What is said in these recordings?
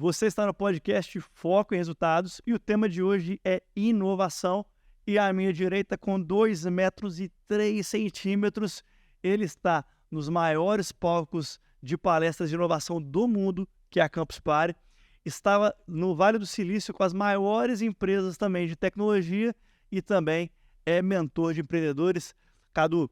Você está no podcast Foco em Resultados e o tema de hoje é inovação. E à minha direita, com 2 metros e 3 centímetros, ele está nos maiores palcos de palestras de inovação do mundo, que é a Campus Party. Estava no Vale do Silício com as maiores empresas também de tecnologia e também é mentor de empreendedores. Cadu,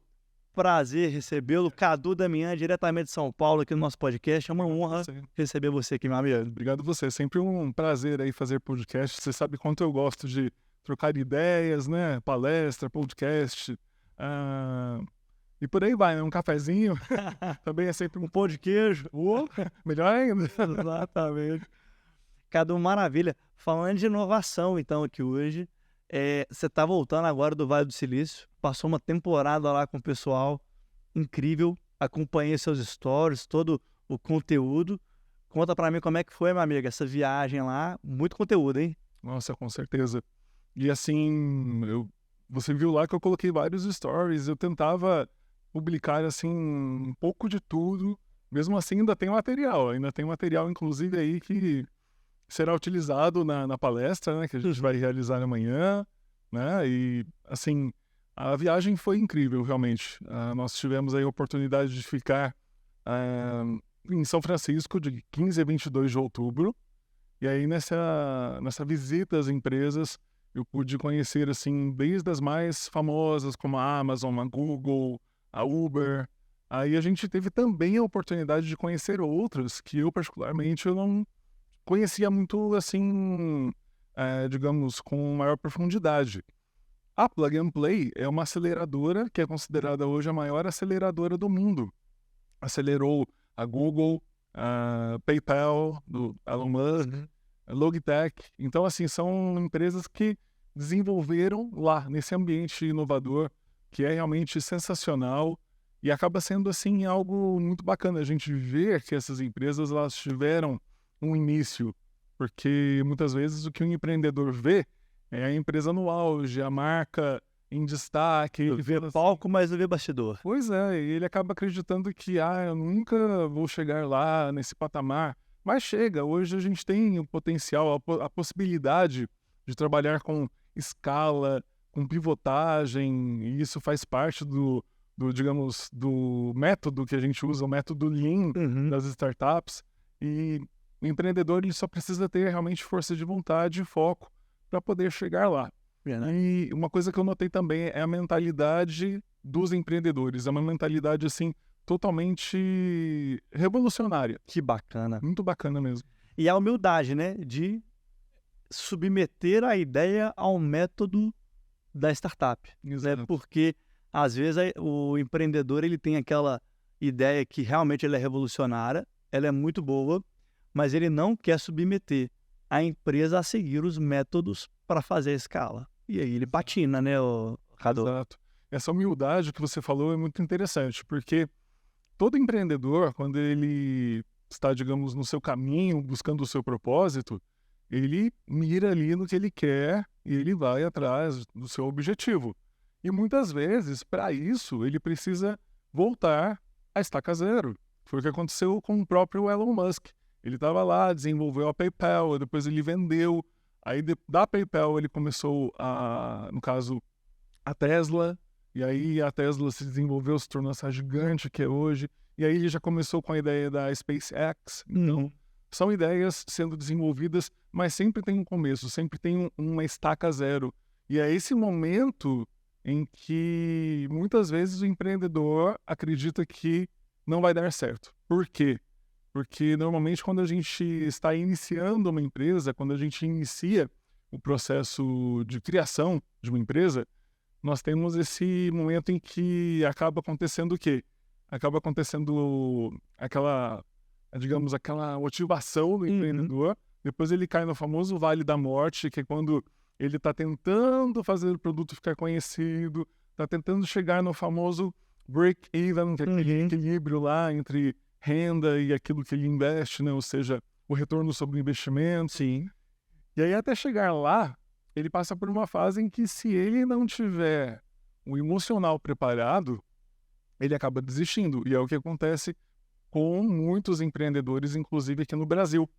prazer recebê-lo. Cadu Damian, diretamente de São Paulo, aqui no nosso podcast. É uma honra receber você aqui, meu amigo. Obrigado você. É sempre um prazer aí fazer podcast. Você sabe quanto eu gosto de trocar ideias, né? Palestra, podcast. E por aí vai, né? Um cafezinho. Também é sempre Um pão de queijo. Melhor ainda. Exatamente. Cadu, maravilha. Falando de inovação, então, aqui hoje, você está voltando agora do Vale do Silício, passou uma temporada lá com o pessoal, incrível, acompanhei seus stories, todo o conteúdo. Conta para mim como é que foi, meu amigo, essa viagem lá, muito conteúdo, hein? Nossa, com certeza. E assim, você viu lá que eu coloquei vários stories, eu tentava publicar assim um pouco de tudo, mesmo assim ainda tem material inclusive aí que será utilizado na palestra, né, que a gente vai realizar amanhã, né, e assim, a viagem foi incrível, realmente. Nós tivemos aí a oportunidade de ficar em São Francisco de 15 a 22 de outubro, e aí nessa visita às empresas, eu pude conhecer, assim, desde as mais famosas, como a Amazon, a Google, a Uber. Aí a gente teve também a oportunidade de conhecer outras que eu, particularmente, eu não conhecia muito, assim, digamos, com maior profundidade. A Plug and Play é uma aceleradora que é considerada hoje a maior aceleradora do mundo. Acelerou a Google, a PayPal, do Elon Musk, a Logitech. Então, assim, são empresas que desenvolveram lá, nesse ambiente inovador, que é realmente sensacional e acaba sendo, assim, algo muito bacana a gente ver que essas empresas, elas tiveram um início, porque muitas vezes o que um empreendedor vê é a empresa no auge, a marca em destaque. Ele vê palco, mas não vê bastidor. Pois é, e ele acaba acreditando que eu nunca vou chegar lá nesse patamar, mas chega. Hoje a gente tem o potencial, a possibilidade de trabalhar com escala, com pivotagem, e isso faz parte digamos, do método que a gente usa, o método Lean das startups. E o empreendedor, ele só precisa ter realmente força de vontade e foco para poder chegar lá. E uma coisa que eu notei também é a mentalidade dos empreendedores. É uma mentalidade, assim, totalmente revolucionária. Que bacana. Muito bacana mesmo. E a humildade, né, de submeter a ideia ao método da startup. Né? Porque, às vezes, o empreendedor ele tem aquela ideia que realmente ela é revolucionária, ela é muito boa, mas ele não quer submeter a empresa a seguir os métodos para fazer a escala. E aí ele patina, né, Cadu? Exato. Essa humildade que você falou é muito interessante, porque todo empreendedor, quando ele está, digamos, no seu caminho, buscando o seu propósito, ele mira ali no que ele quer e ele vai atrás do seu objetivo. E muitas vezes, para isso, ele precisa voltar à estaca zero. Foi o que aconteceu com o próprio Elon Musk. Ele estava lá, desenvolveu a PayPal, depois ele vendeu. Aí da PayPal ele começou no caso, a Tesla. E aí a Tesla se desenvolveu, se tornou essa gigante que é hoje. E aí ele já começou com a ideia da SpaceX. Então, são ideias sendo desenvolvidas, mas sempre tem um começo, sempre tem uma estaca zero. E é esse momento em que muitas vezes o empreendedor acredita que não vai dar certo. Por quê? Porque normalmente quando a gente está iniciando uma empresa, quando a gente inicia o processo de criação de uma empresa, nós temos esse momento em que acaba acontecendo o quê? Acaba acontecendo aquela, digamos, aquela motivação do empreendedor. Depois ele cai no famoso Vale da Morte, que é quando ele está tentando fazer o produto ficar conhecido, está tentando chegar no famoso break-even, que é aquele equilíbrio lá entre renda e aquilo que ele investe, né? Ou seja, o retorno sobre o investimento. Sim. E aí até chegar lá, ele passa por uma fase em que se ele não tiver o emocional preparado, ele acaba desistindo. E é o que acontece com muitos empreendedores, inclusive aqui no Brasil.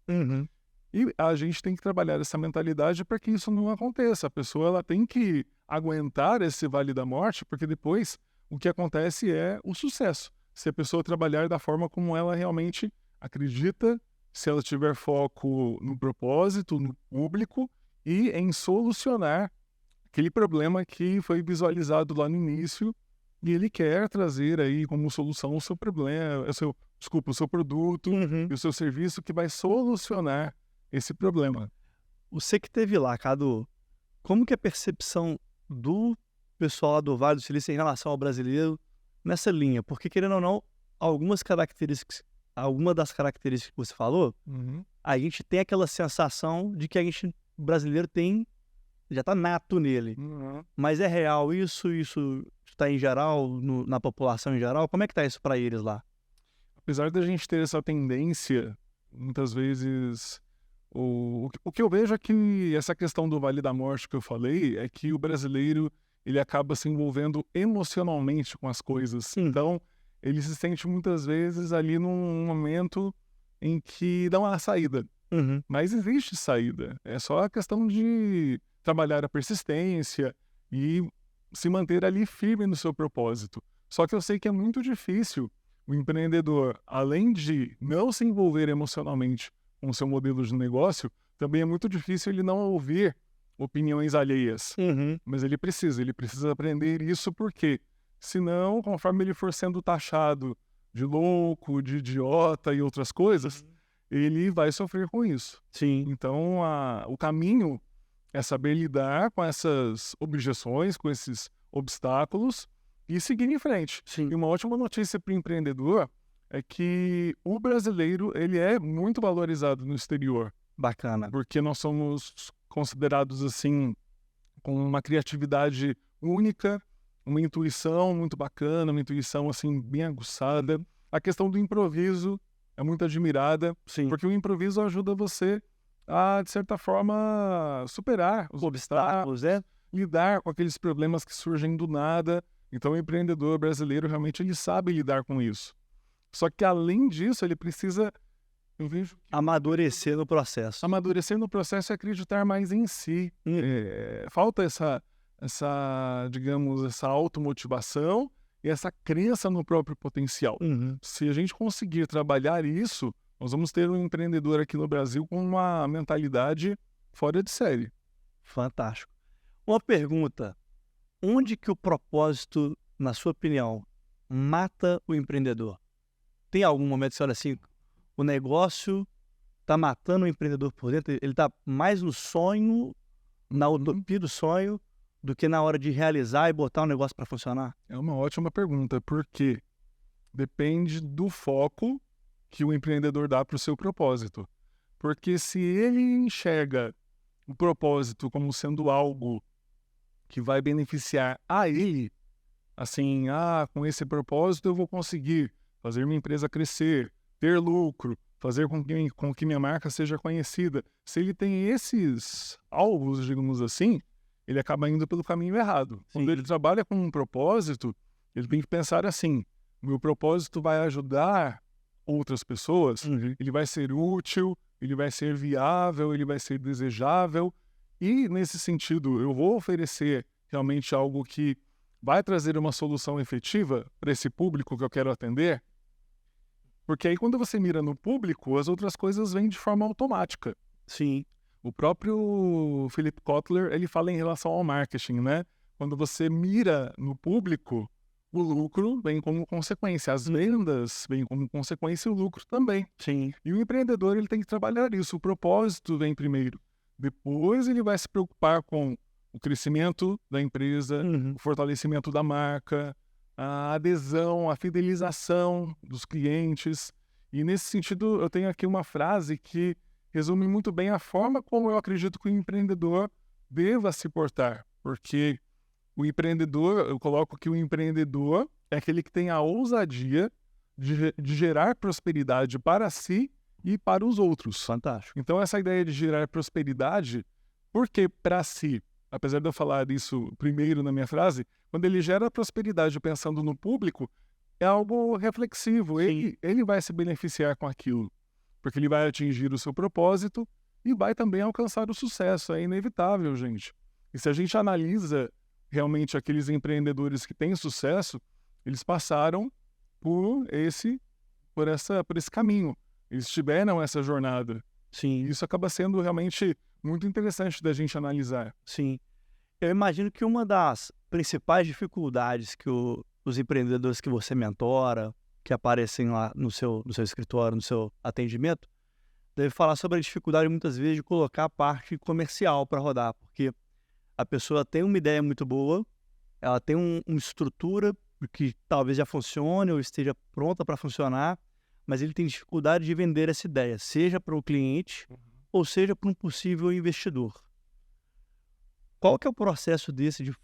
E a gente tem que trabalhar essa mentalidade para que isso não aconteça. A pessoa ela tem que aguentar esse vale da morte, porque depois o que acontece é o sucesso. Se a pessoa trabalhar da forma como ela realmente acredita, se ela tiver foco no propósito, no público e em solucionar aquele problema que foi visualizado lá no início e ele quer trazer aí como solução o seu problema, o seu produto Uhum. e o seu serviço que vai solucionar esse problema. Você que teve lá, Cadu, como que é a percepção do pessoal lá do Vale do Silício em relação ao brasileiro nessa linha? Porque, querendo ou não, alguma das características que você falou, a gente tem aquela sensação de que o brasileiro já tá nato nele. Mas é real isso? Isso está em geral, na população em geral? Como é que tá isso para eles lá? Apesar da gente ter essa tendência, muitas vezes, o que eu vejo é que essa questão do Vale da Morte que eu falei é que o brasileiro ele acaba se envolvendo emocionalmente com as coisas. Então, ele se sente muitas vezes ali num momento em que não há saída. Uhum. Mas existe saída. É só a questão de trabalhar a persistência e se manter ali firme no seu propósito. Só que eu sei que é muito difícil o empreendedor, além de não se envolver emocionalmente com o seu modelo de negócio, também é muito difícil ele não ouvir opiniões alheias. Uhum. Mas ele precisa aprender isso porque, senão, conforme ele for sendo taxado de louco, de idiota e outras coisas, ele vai sofrer com isso. Sim. Então, o caminho é saber lidar com essas objeções, com esses obstáculos e seguir em frente. Sim. E uma ótima notícia para o empreendedor é que o brasileiro ele é muito valorizado no exterior, Bacana. porque nós somos considerados assim com uma criatividade única, uma intuição muito bacana, uma intuição assim bem aguçada. A questão do improviso é muito admirada, Sim. porque o improviso ajuda você a, de certa forma, superar os obstáculos, lidar com aqueles problemas que surgem do nada. Então, o empreendedor brasileiro realmente ele sabe lidar com isso. Só que, além disso, ele precisa, eu vejo, amadurecer no processo. Amadurecer no processo é acreditar mais em si. Falta essa, digamos, essa automotivação e essa crença no próprio potencial. Uhum. Se a gente conseguir trabalhar isso, nós vamos ter um empreendedor aqui no Brasil com uma mentalidade fora de série. Fantástico. Uma pergunta. Onde que o propósito, na sua opinião, mata o empreendedor? Tem algum momento que você olha assim, o negócio está matando o empreendedor por dentro? Ele está mais no sonho, na utopia do sonho, do que na hora de realizar e botar o negócio para funcionar? É uma ótima pergunta, porque depende do foco que o empreendedor dá para o seu propósito. Porque se ele enxerga o propósito como sendo algo que vai beneficiar a ele, assim, com esse propósito eu vou conseguir fazer minha empresa crescer, ter lucro, fazer com que minha marca seja conhecida. Se ele tem esses alvos, digamos assim, ele acaba indo pelo caminho errado. Sim. Quando ele trabalha com um propósito, ele tem que pensar assim, meu propósito vai ajudar outras pessoas, ele vai ser útil, ele vai ser viável, ele vai ser desejável. E, nesse sentido, eu vou oferecer realmente algo que vai trazer uma solução efetiva para esse público que eu quero atender? Porque aí, quando você mira no público, as outras coisas vêm de forma automática. Sim. O próprio Philip Kotler, ele fala em relação ao marketing, né? Quando você mira no público, o lucro vem como consequência. As vendas vêm como consequência e o lucro também. Sim. E o empreendedor, ele tem que trabalhar isso. O propósito vem primeiro. Depois ele vai se preocupar com o crescimento da empresa, o fortalecimento da marca, a adesão, a fidelização dos clientes. E nesse sentido, eu tenho aqui uma frase que resume muito bem a forma como eu acredito que o empreendedor deva se portar. Porque o empreendedor, eu coloco que o empreendedor é aquele que tem a ousadia de gerar prosperidade para si e para os outros. Fantástico. Então, essa ideia de gerar prosperidade, por que para si? Apesar de eu falar isso primeiro na minha frase, quando ele gera prosperidade pensando no público, é algo reflexivo. Ele vai se beneficiar com aquilo, porque ele vai atingir o seu propósito e vai também alcançar o sucesso. É inevitável, gente. E se a gente analisa realmente aqueles empreendedores que têm sucesso, eles passaram por esse caminho. Eles tiveram essa jornada. Sim, E isso acaba sendo realmente muito interessante da gente analisar. sim. Eu imagino que uma das principais dificuldades que os empreendedores que você mentora, que aparecem lá no seu escritório, no seu atendimento, deve falar sobre a dificuldade muitas vezes de colocar a parte comercial para rodar, porque a pessoa tem uma ideia muito boa, ela tem uma estrutura que talvez já funcione ou esteja pronta para funcionar, mas ele tem dificuldade de vender essa ideia, seja para o cliente ou seja para um possível investidor. Qual que é o processo desse de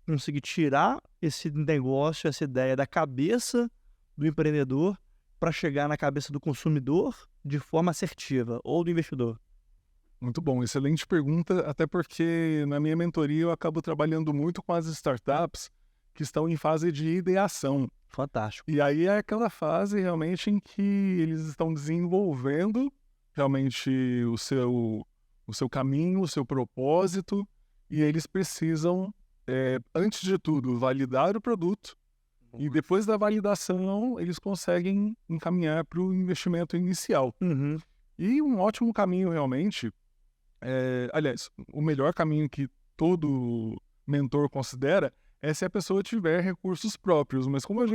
conseguir tirar esse negócio, essa ideia da cabeça do empreendedor para chegar na cabeça do consumidor de forma assertiva ou do investidor? Muito bom, excelente pergunta, até porque na minha mentoria eu acabo trabalhando muito com as startups que estão em fase de ideação. Fantástico. E aí é aquela fase realmente em que eles estão desenvolvendo realmente o seu caminho, o seu propósito, e eles precisam, antes de tudo, validar o produto, e depois da validação eles conseguem encaminhar para o investimento inicial. Uhum. E um ótimo caminho realmente, aliás, o melhor caminho que todo mentor considera é se a pessoa tiver recursos próprios, mas como a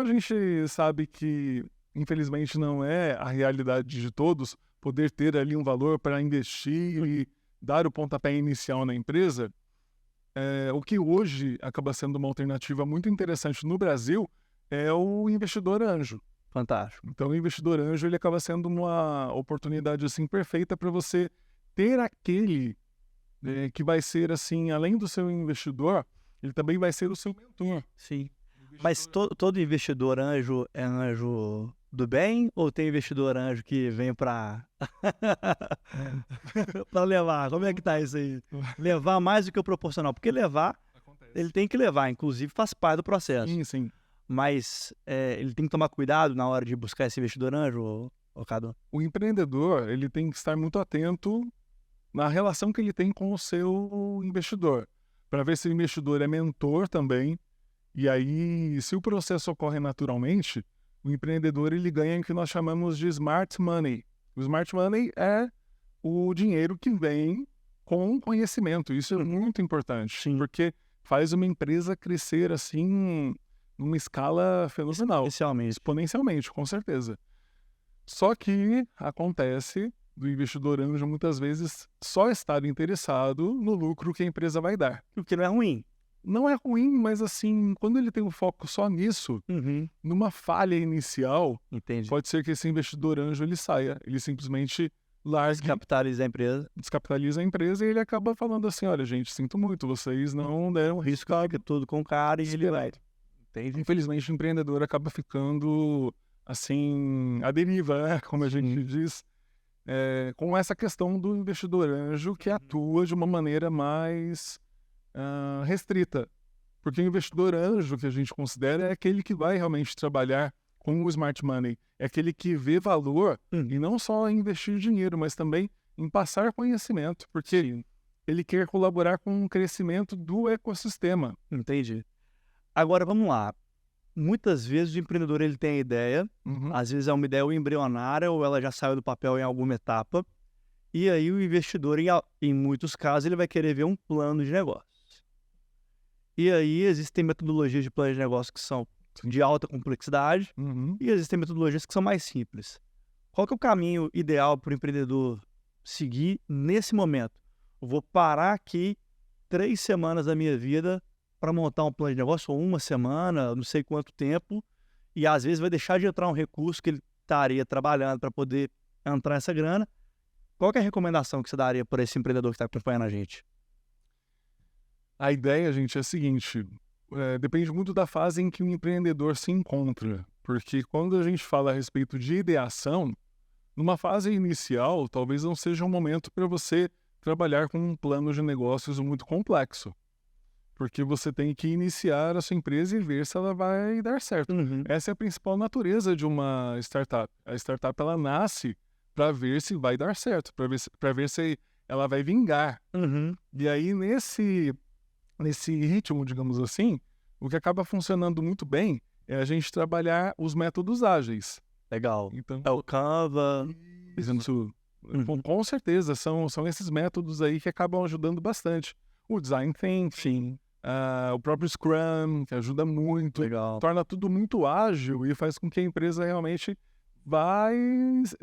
gente sabe que infelizmente não é a realidade de todos, poder ter ali um valor para investir e dar o pontapé inicial na empresa, o que hoje acaba sendo uma alternativa muito interessante no Brasil é o investidor anjo. Fantástico. Então, o investidor anjo ele acaba sendo uma oportunidade assim perfeita para você ter aquele que vai ser assim, além do seu investidor, ele também vai ser o seu mentor. Sim. Mas todo investidor anjo é anjo do bem ou tem investidor anjo que vem para para levar? Como é que tá isso aí? Levar mais do que o proporcional, porque levar, ele tem que levar, inclusive faz parte do processo. Sim, sim. Mas ele tem que tomar cuidado na hora de buscar esse investidor anjo, ô Cadu? O empreendedor ele tem que estar muito atento na relação que ele tem com o seu investidor, para ver se o investidor é mentor também. E aí, se o processo ocorre naturalmente, o empreendedor ele ganha o que nós chamamos de smart money. O smart money é o dinheiro que vem com conhecimento. Isso é muito importante, Sim. porque faz uma empresa crescer assim numa escala fenomenal, exponencialmente, com certeza. Só que acontece do investidor anjo muitas vezes só estar interessado no lucro que a empresa vai dar. O que não é ruim. Não é ruim, mas assim, quando ele tem um foco só nisso, numa falha inicial, Entendi. pode ser que esse investidor anjo ele saia, ele simplesmente largue, Descapitaliza a empresa. descapitaliza a empresa e ele acaba falando assim, olha gente, sinto muito, vocês não deram Risco fica tudo com o cara e ele vai. Entende? Infelizmente o empreendedor acaba ficando assim, à deriva, né? Como a gente diz, com essa questão do investidor anjo que atua de uma maneira mais restrita. Porque o investidor anjo que a gente considera é aquele que vai realmente trabalhar com o smart money. É aquele que vê valor e não só em investir dinheiro, mas também em passar conhecimento, porque ele quer colaborar com o crescimento do ecossistema. Entendi. Agora, vamos lá. Muitas vezes o empreendedor ele tem a ideia, às vezes é uma ideia ou embrionária ou ela já saiu do papel em alguma etapa, e aí o investidor, em muitos casos, ele vai querer ver um plano de negócio. E aí existem metodologias de plano de negócio que são de alta complexidade e existem metodologias que são mais simples. Qual que é o caminho ideal para o empreendedor seguir nesse momento? Eu vou parar aqui 3 semanas da minha vida para montar um plano de negócio, ou 1 semana, não sei quanto tempo, e às vezes vai deixar de entrar um recurso que ele estaria trabalhando para poder entrar essa grana. Qual que é a recomendação que você daria para esse empreendedor que está acompanhando a gente? A ideia, gente, é a seguinte, depende muito da fase em que o empreendedor se encontra, porque quando a gente fala a respeito de ideação, numa fase inicial, talvez não seja um momento para você trabalhar com um plano de negócios muito complexo, porque você tem que iniciar a sua empresa e ver se ela vai dar certo. Essa é a principal natureza de uma startup. A startup ela nasce para ver se vai dar certo, para ver se ela vai vingar. Uhum. E aí, nesse ritmo, digamos assim, o que acaba funcionando muito bem é a gente trabalhar os métodos ágeis. Legal. Então, É o Canva. isso, Uhum. com certeza, são esses métodos aí que acabam ajudando bastante. O Design Thinking, Sim. o próprio Scrum, que ajuda muito, Legal. torna tudo muito ágil e faz com que a empresa realmente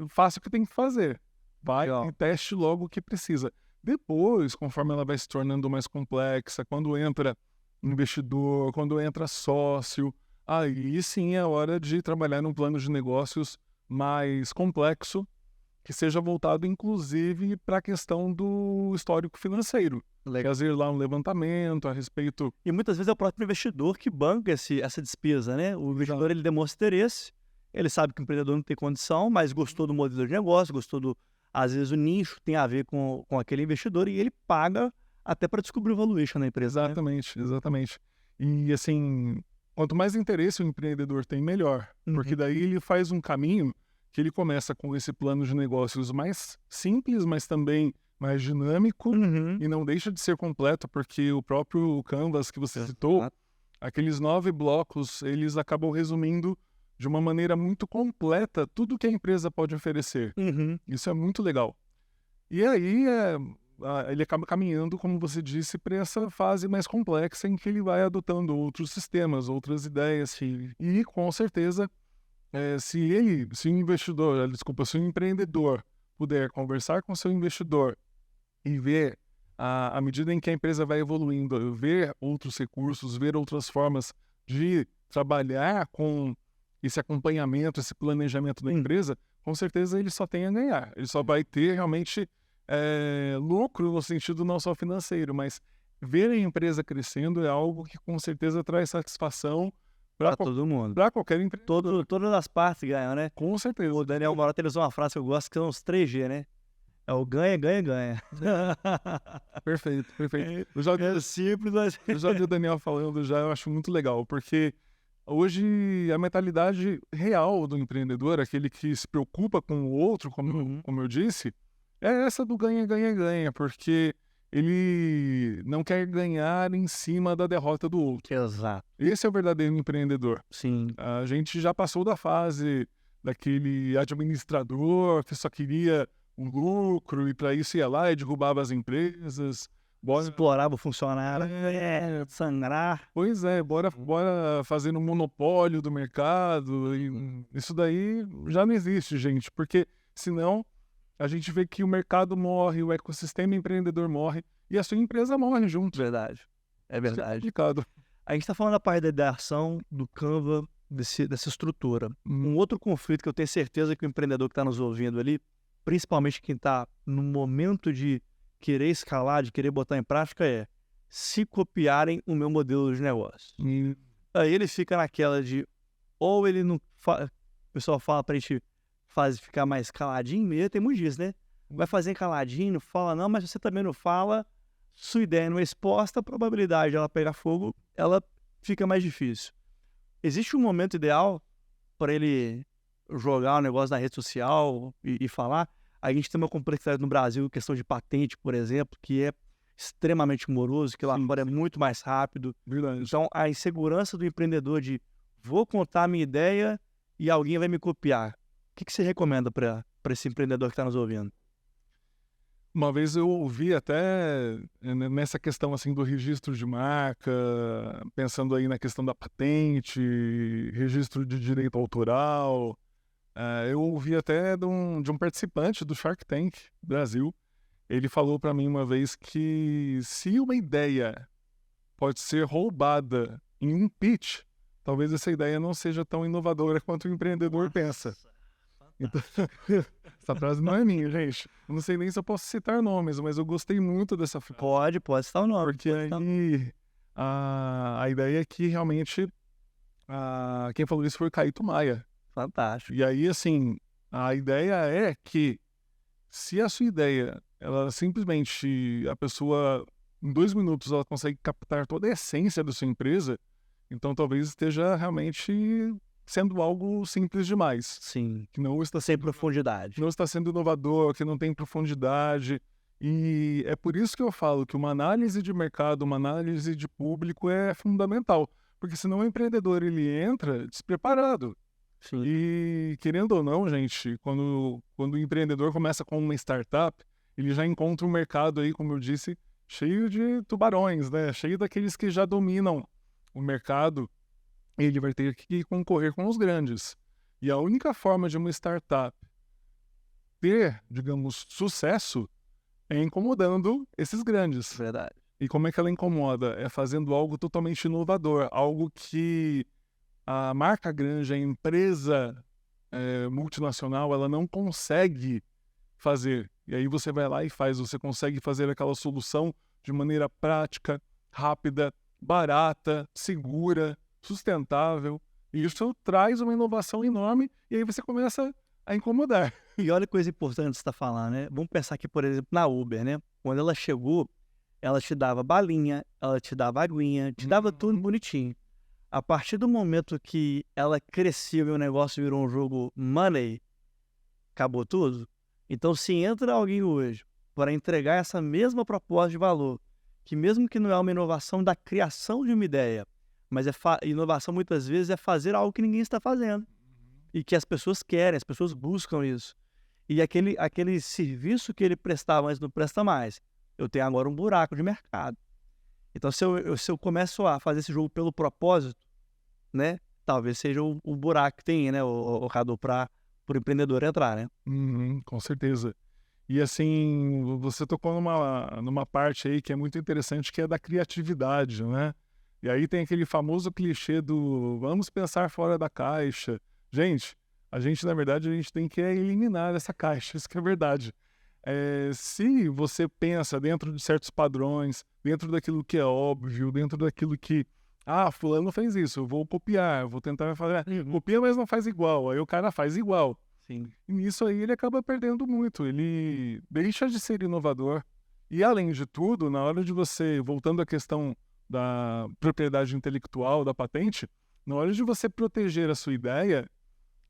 faça o que tem que fazer. Vai Legal. e teste logo o que precisa. Depois, conforme ela vai se tornando mais complexa, quando entra investidor, quando entra sócio, aí sim é hora de trabalhar num plano de negócios mais complexo, que seja voltado inclusive para a questão do histórico financeiro. Legal. Fazer lá um levantamento a respeito. E muitas vezes é o próprio investidor que banca essa despesa, né? O investidor ele demonstra interesse, ele sabe que o empreendedor não tem condição, mas gostou do modelo de negócio, às vezes o nicho tem a ver com aquele investidor e ele paga até para descobrir o valuation da empresa. Né? Exatamente, exatamente. E assim, quanto mais interesse o empreendedor tem, melhor. Porque daí ele faz um caminho que ele começa com esse plano de negócios mais simples, mas também mais dinâmico, Uhum. e não deixa de ser completo, porque o próprio Canvas que você citou, aqueles 9 blocos, eles acabam resumindo de uma maneira muito completa tudo que a empresa pode oferecer. Uhum. Isso é muito legal. E aí ele acaba caminhando, como você disse, para essa fase mais complexa em que ele vai adotando outros sistemas, outras ideias. Sim. E com certeza, se o empreendedor puder conversar com seu investidor e ver à medida em que a empresa vai evoluindo, ver outros recursos, ver outras formas de trabalhar com esse acompanhamento, esse planejamento da empresa, com certeza ele só tem a ganhar. Ele só vai ter realmente lucro no sentido não só financeiro, mas ver a empresa crescendo é algo que com certeza traz satisfação Para todo mundo. para qualquer empresa. Todas as partes ganham, né? Com certeza. O Daniel Morota ele usou uma frase que eu gosto que são os 3G, né? É o ganha, ganha, ganha. Perfeito, perfeito. É simples, mas... Eu já vi o Daniel falando, eu acho muito legal, porque hoje a mentalidade real do empreendedor, aquele que se preocupa com o outro, como eu disse, é essa do ganha, ganha, ganha, porque ele não quer ganhar em cima da derrota do outro. Exato. Esse é o verdadeiro empreendedor. Sim. A gente já passou da fase daquele administrador que só queria um lucro e para isso ia lá e derrubava as empresas. Explorava o funcionário, sangrar. Pois é, bora fazer um monopólio do mercado. Isso daí já não existe, gente, porque senão a gente vê que o mercado morre, o ecossistema empreendedor morre e a sua empresa morre junto. Verdade. É Isso é verdade. complicado. A gente está falando da parte da ideação, do Canva, dessa estrutura. Um outro conflito que eu tenho certeza que o empreendedor que está nos ouvindo ali, principalmente quem está no momento de querer escalar, de querer botar em prática, é se copiarem o meu modelo de negócio. Aí ele fica naquela de, ou ele não... O pessoal fala para a gente ficar mais caladinho, mesmo tem muito disso, né? Vai fazer caladinho, não fala não, mas você também não fala, sua ideia não é exposta, a probabilidade de ela pegar fogo, ela fica mais difícil. Existe um momento ideal para ele jogar o negócio na rede social e falar? A gente tem uma complexidade no Brasil, questão de patente, por exemplo, que é extremamente moroso, que lá fora é muito mais rápido. Verdade. Então, a insegurança do empreendedor de vou contar a minha ideia e alguém vai me copiar. O que você recomenda para esse empreendedor que está nos ouvindo? Uma vez eu ouvi até nessa questão assim do registro de marca, pensando aí na questão da patente, registro de direito autoral. Eu ouvi até de um participante do Shark Tank Brasil. Ele falou para mim uma vez que se uma ideia pode ser roubada em um pitch, talvez essa ideia não seja tão inovadora quanto o empreendedor pensa. Então, essa frase não é minha, gente. Eu não sei nem se eu posso citar nomes, mas eu gostei muito dessa frase. Pode citar o nome. Porque aí a ideia é que realmente quem falou isso foi o Caíto Maia. Fantástico. E aí, assim, a ideia é que se a sua ideia, ela simplesmente, a pessoa, em 2 minutos, ela consegue captar toda a essência da sua empresa, então talvez esteja realmente sendo algo simples demais, Sim. que não está Sem sendo, profundidade. não está sendo inovador, que não tem profundidade. E é por isso que eu falo que uma análise de mercado, uma análise de público é fundamental, porque senão o empreendedor ele entra despreparado. Sim. E querendo ou não, gente, quando o empreendedor começa com uma startup, ele já encontra um mercado aí, como eu disse, cheio de tubarões, né? Cheio daqueles que já dominam o mercado. Ele vai ter que concorrer com os grandes. E a única forma de uma startup ter, digamos, sucesso é incomodando esses grandes. Verdade. E como é que ela incomoda? É fazendo algo totalmente inovador, algo que a marca grande, a empresa multinacional, ela não consegue fazer. E aí você vai lá e faz, você consegue fazer aquela solução de maneira prática, rápida, barata, segura, sustentável. E isso traz uma inovação enorme e aí você começa a incomodar. E olha que coisa importante você está falando, né? Vamos pensar aqui, por exemplo, na Uber, né? Quando ela chegou, ela te dava balinha, ela te dava aguinha, te dava tudo bonitinho. A partir do momento que ela cresceu e o negócio virou um jogo money, acabou tudo. Então, se entra alguém hoje para entregar essa mesma proposta de valor, que mesmo que não é uma inovação da criação de uma ideia, mas inovação muitas vezes é fazer algo que ninguém está fazendo e que as pessoas querem, as pessoas buscam isso. E aquele serviço que ele prestava antes não presta mais. Eu tenho agora um buraco de mercado. Então, se eu começo a fazer esse jogo pelo propósito, né? Talvez seja o buraco que tem, né, o Cadu, para o empreendedor entrar, né? Com certeza. E assim, você tocou numa parte aí que é muito interessante, que é da criatividade, né? E aí tem aquele famoso clichê do vamos pensar fora da caixa. Gente, na verdade, a gente tem que eliminar essa caixa, isso que é verdade. Se você pensa dentro de certos padrões, dentro daquilo que é óbvio, dentro daquilo que, fulano fez isso, eu vou copiar, eu vou tentar fazer, copia, mas não faz igual, aí o cara faz igual. Sim. E nisso aí ele acaba perdendo muito, ele deixa de ser inovador. E além de tudo, na hora de você, voltando à questão da propriedade intelectual, da patente, na hora de você proteger a sua ideia,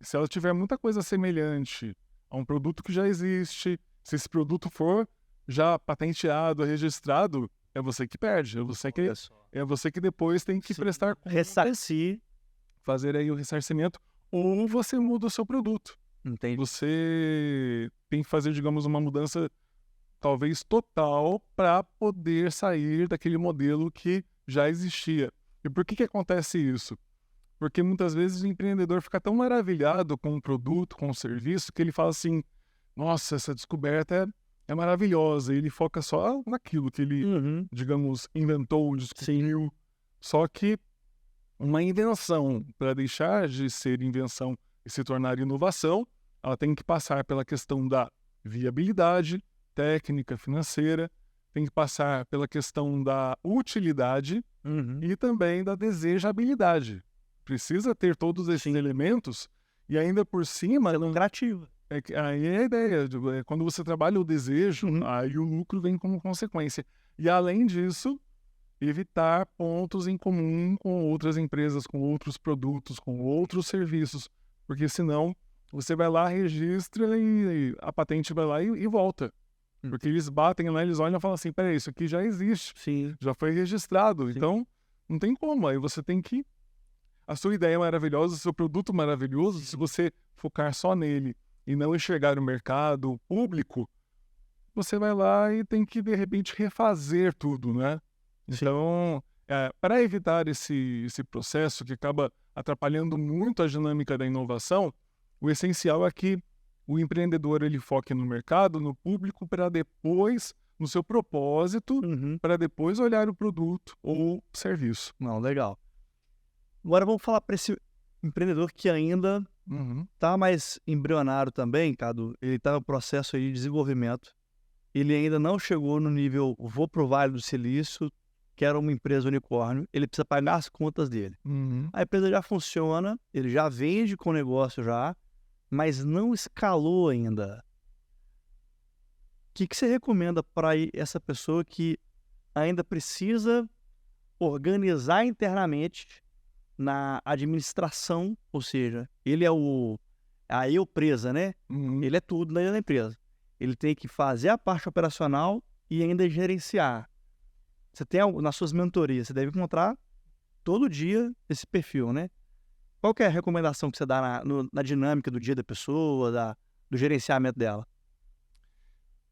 se ela tiver muita coisa semelhante a um produto que já existe, se esse produto for já patenteado, registrado, é você que perde, é você que depois tem que prestar conta, Ressarcir. fazer aí o ressarcimento, ou você muda o seu produto. Entendi. Você tem que fazer, digamos, uma mudança talvez total para poder sair daquele modelo que já existia. E por que acontece isso? Porque muitas vezes o empreendedor fica tão maravilhado com o produto, com o serviço, que ele fala assim, nossa, essa descoberta é maravilhosa. E ele foca só naquilo que ele, digamos, inventou, descobriu. Sim. Só que uma invenção, para deixar de ser invenção e se tornar inovação, ela tem que passar pela questão da viabilidade técnica, financeira, tem que passar pela questão da utilidade e também da desejabilidade. Precisa ter todos esses elementos e ainda por cima... É lucrativa. Aí é a ideia, quando você trabalha o desejo, aí o lucro vem como consequência. E além disso, evitar pontos em comum com outras empresas, com outros produtos, com outros serviços, porque senão você vai lá, registra e a patente vai lá e volta. Porque eles batem lá, eles olham e falam assim, peraí, isso aqui já existe, já foi registrado, então não tem como, aí você tem que... A sua ideia é maravilhosa, o seu produto maravilhoso, se você focar só nele e não enxergar o mercado, o público, você vai lá e tem que, de repente, refazer tudo, né? Então, para evitar esse processo que acaba atrapalhando muito a dinâmica da inovação, o essencial é que o empreendedor ele foque no mercado, no público, para depois, no seu propósito, para depois olhar o produto ou serviço. Não, legal. Agora vamos falar para esse empreendedor que ainda está mais embrionário também, Cadu. Ele está no processo aí de desenvolvimento. Ele ainda não chegou no nível, vou pro Vale do Silício, quero uma empresa unicórnio. Ele precisa pagar as contas dele. A empresa já funciona, ele já vende com o negócio já, mas não escalou ainda. O que você recomenda para essa pessoa que ainda precisa organizar internamente, na administração, ou seja, ele é a empresa, né? Uhum. Ele é tudo na empresa. Ele tem que fazer a parte operacional e ainda gerenciar. Você tem nas suas mentorias, você deve encontrar todo dia esse perfil, né? Qual que é a recomendação que você dá na dinâmica do dia da pessoa, do gerenciamento dela?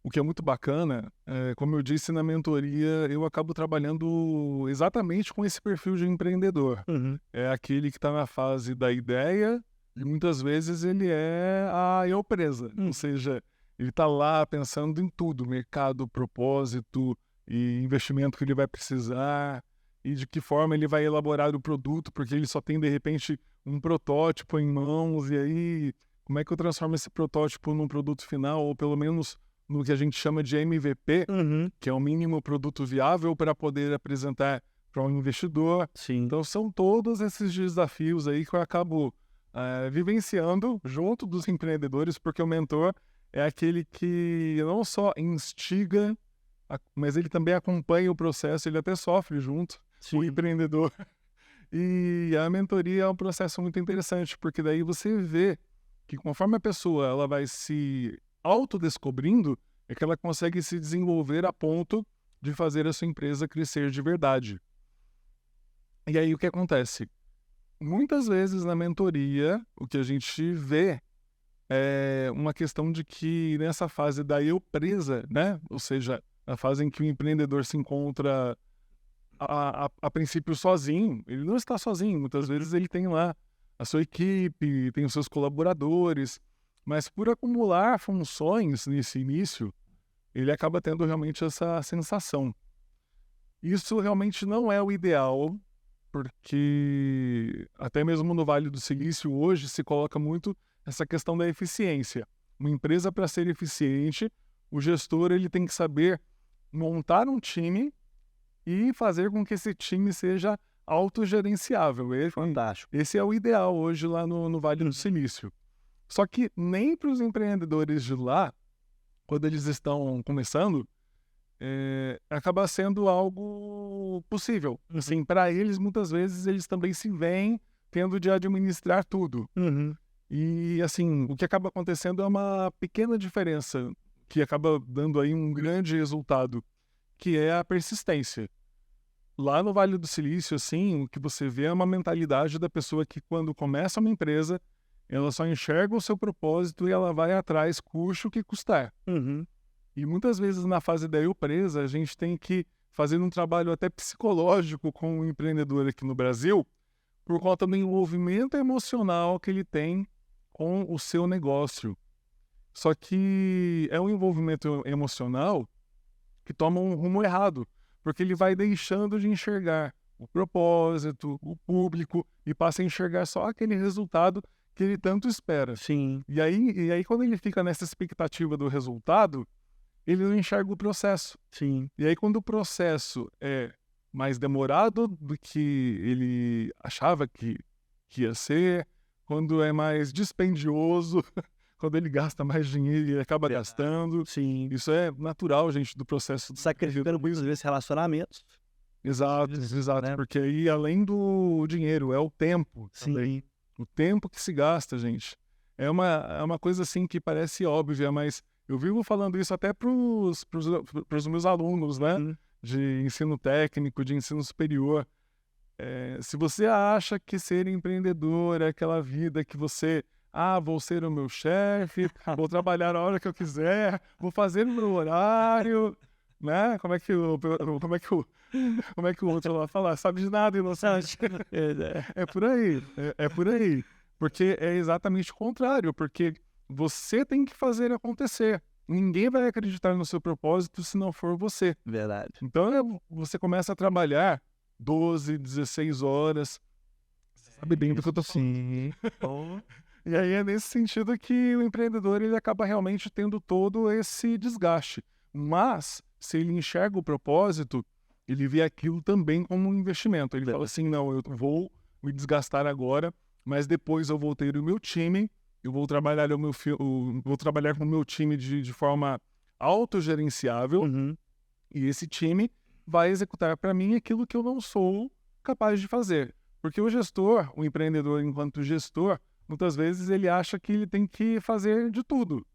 O que é muito bacana, como eu disse na mentoria, eu acabo trabalhando exatamente com esse perfil de empreendedor. Uhum. É aquele que está na fase da ideia e muitas vezes ele é a eu presa. Ou seja, ele está lá pensando em tudo, mercado, propósito e investimento que ele vai precisar e de que forma ele vai elaborar o produto, porque ele só tem de repente um protótipo em mãos e aí como é que eu transformo esse protótipo num produto final ou pelo menos no que a gente chama de MVP, Uhum. que é o mínimo produto viável para poder apresentar para um investidor. Sim. Então são todos esses desafios aí que eu acabo vivenciando junto dos empreendedores, porque o mentor é aquele que não só instiga, mas ele também acompanha o processo, ele até sofre junto com o Sim. empreendedor. E a mentoria é um processo muito interessante, porque daí você vê que conforme a pessoa ela vai se autodescobrindo, é que ela consegue se desenvolver a ponto de fazer a sua empresa crescer de verdade. E aí o que acontece? Muitas vezes na mentoria, o que a gente vê é uma questão de que nessa fase da eu presa, né? Ou seja, a fase em que o empreendedor se encontra a princípio sozinho, ele não está sozinho, muitas vezes ele tem lá a sua equipe, tem os seus colaboradores, mas por acumular funções nesse início, ele acaba tendo realmente essa sensação. Isso realmente não é o ideal, porque até mesmo no Vale do Silício hoje se coloca muito essa questão da eficiência. Uma empresa, para ser eficiente, o gestor ele tem que saber montar um time e fazer com que esse time seja autogerenciável. Fantástico. Esse é o ideal hoje lá no Vale do Silício. Só que nem para os empreendedores de lá, quando eles estão começando, acaba sendo algo possível. Assim, para eles, muitas vezes, eles também se veem tendo de administrar tudo. Uhum. E, assim, o que acaba acontecendo é uma pequena diferença que acaba dando aí um grande resultado, que é a persistência. Lá no Vale do Silício, assim, o que você vê é uma mentalidade da pessoa que, quando começa uma empresa, ela só enxerga o seu propósito e ela vai atrás, custe o que custar. Uhum. E muitas vezes na fase da eu presa, a gente tem que fazer um trabalho até psicológico com o empreendedor aqui no Brasil, por conta do envolvimento emocional que ele tem com o seu negócio. Só que é um envolvimento emocional que toma um rumo errado, porque ele vai deixando de enxergar o propósito, o público, e passa a enxergar só aquele resultado que ele tanto espera. Sim. E aí quando ele fica nessa expectativa do resultado, ele não enxerga o processo. Sim. E aí quando o processo é mais demorado do que ele achava que ia ser, quando é mais dispendioso, quando ele gasta mais dinheiro e ele acaba gastando. Sim. Isso é natural, gente, do processo. Sacrificando muitas vezes relacionamentos. Exato, né? porque aí além do dinheiro, é o tempo também. Sim. O tempo que se gasta, gente. É uma coisa assim que parece óbvia, mas eu vivo falando isso até pros meus alunos, né? De ensino técnico, de ensino superior. Se você acha que ser empreendedor é aquela vida que você... vou ser o meu chefe, vou trabalhar a hora que eu quiser, vou fazer o meu horário, né? Como é que o outro vai falar? Sabe de nada, inocente. É por aí, é por aí. Porque é exatamente o contrário, porque você tem que fazer acontecer. Ninguém vai acreditar no seu propósito se não for você. Verdade. Então você começa a trabalhar 12, 16 horas. Você sabe bem do que eu tô falando. Sim. E aí é nesse sentido que o empreendedor ele acaba realmente tendo todo esse desgaste. Mas, se ele enxerga o propósito, ele vê aquilo também como um investimento. Ele fala assim, não, eu vou me desgastar agora, mas depois eu vou ter o meu time, eu vou trabalhar vou trabalhar com o meu time de forma autogerenciável, e esse time vai executar para mim aquilo que eu não sou capaz de fazer. Porque o gestor, o empreendedor enquanto gestor, muitas vezes ele acha que ele tem que fazer de tudo.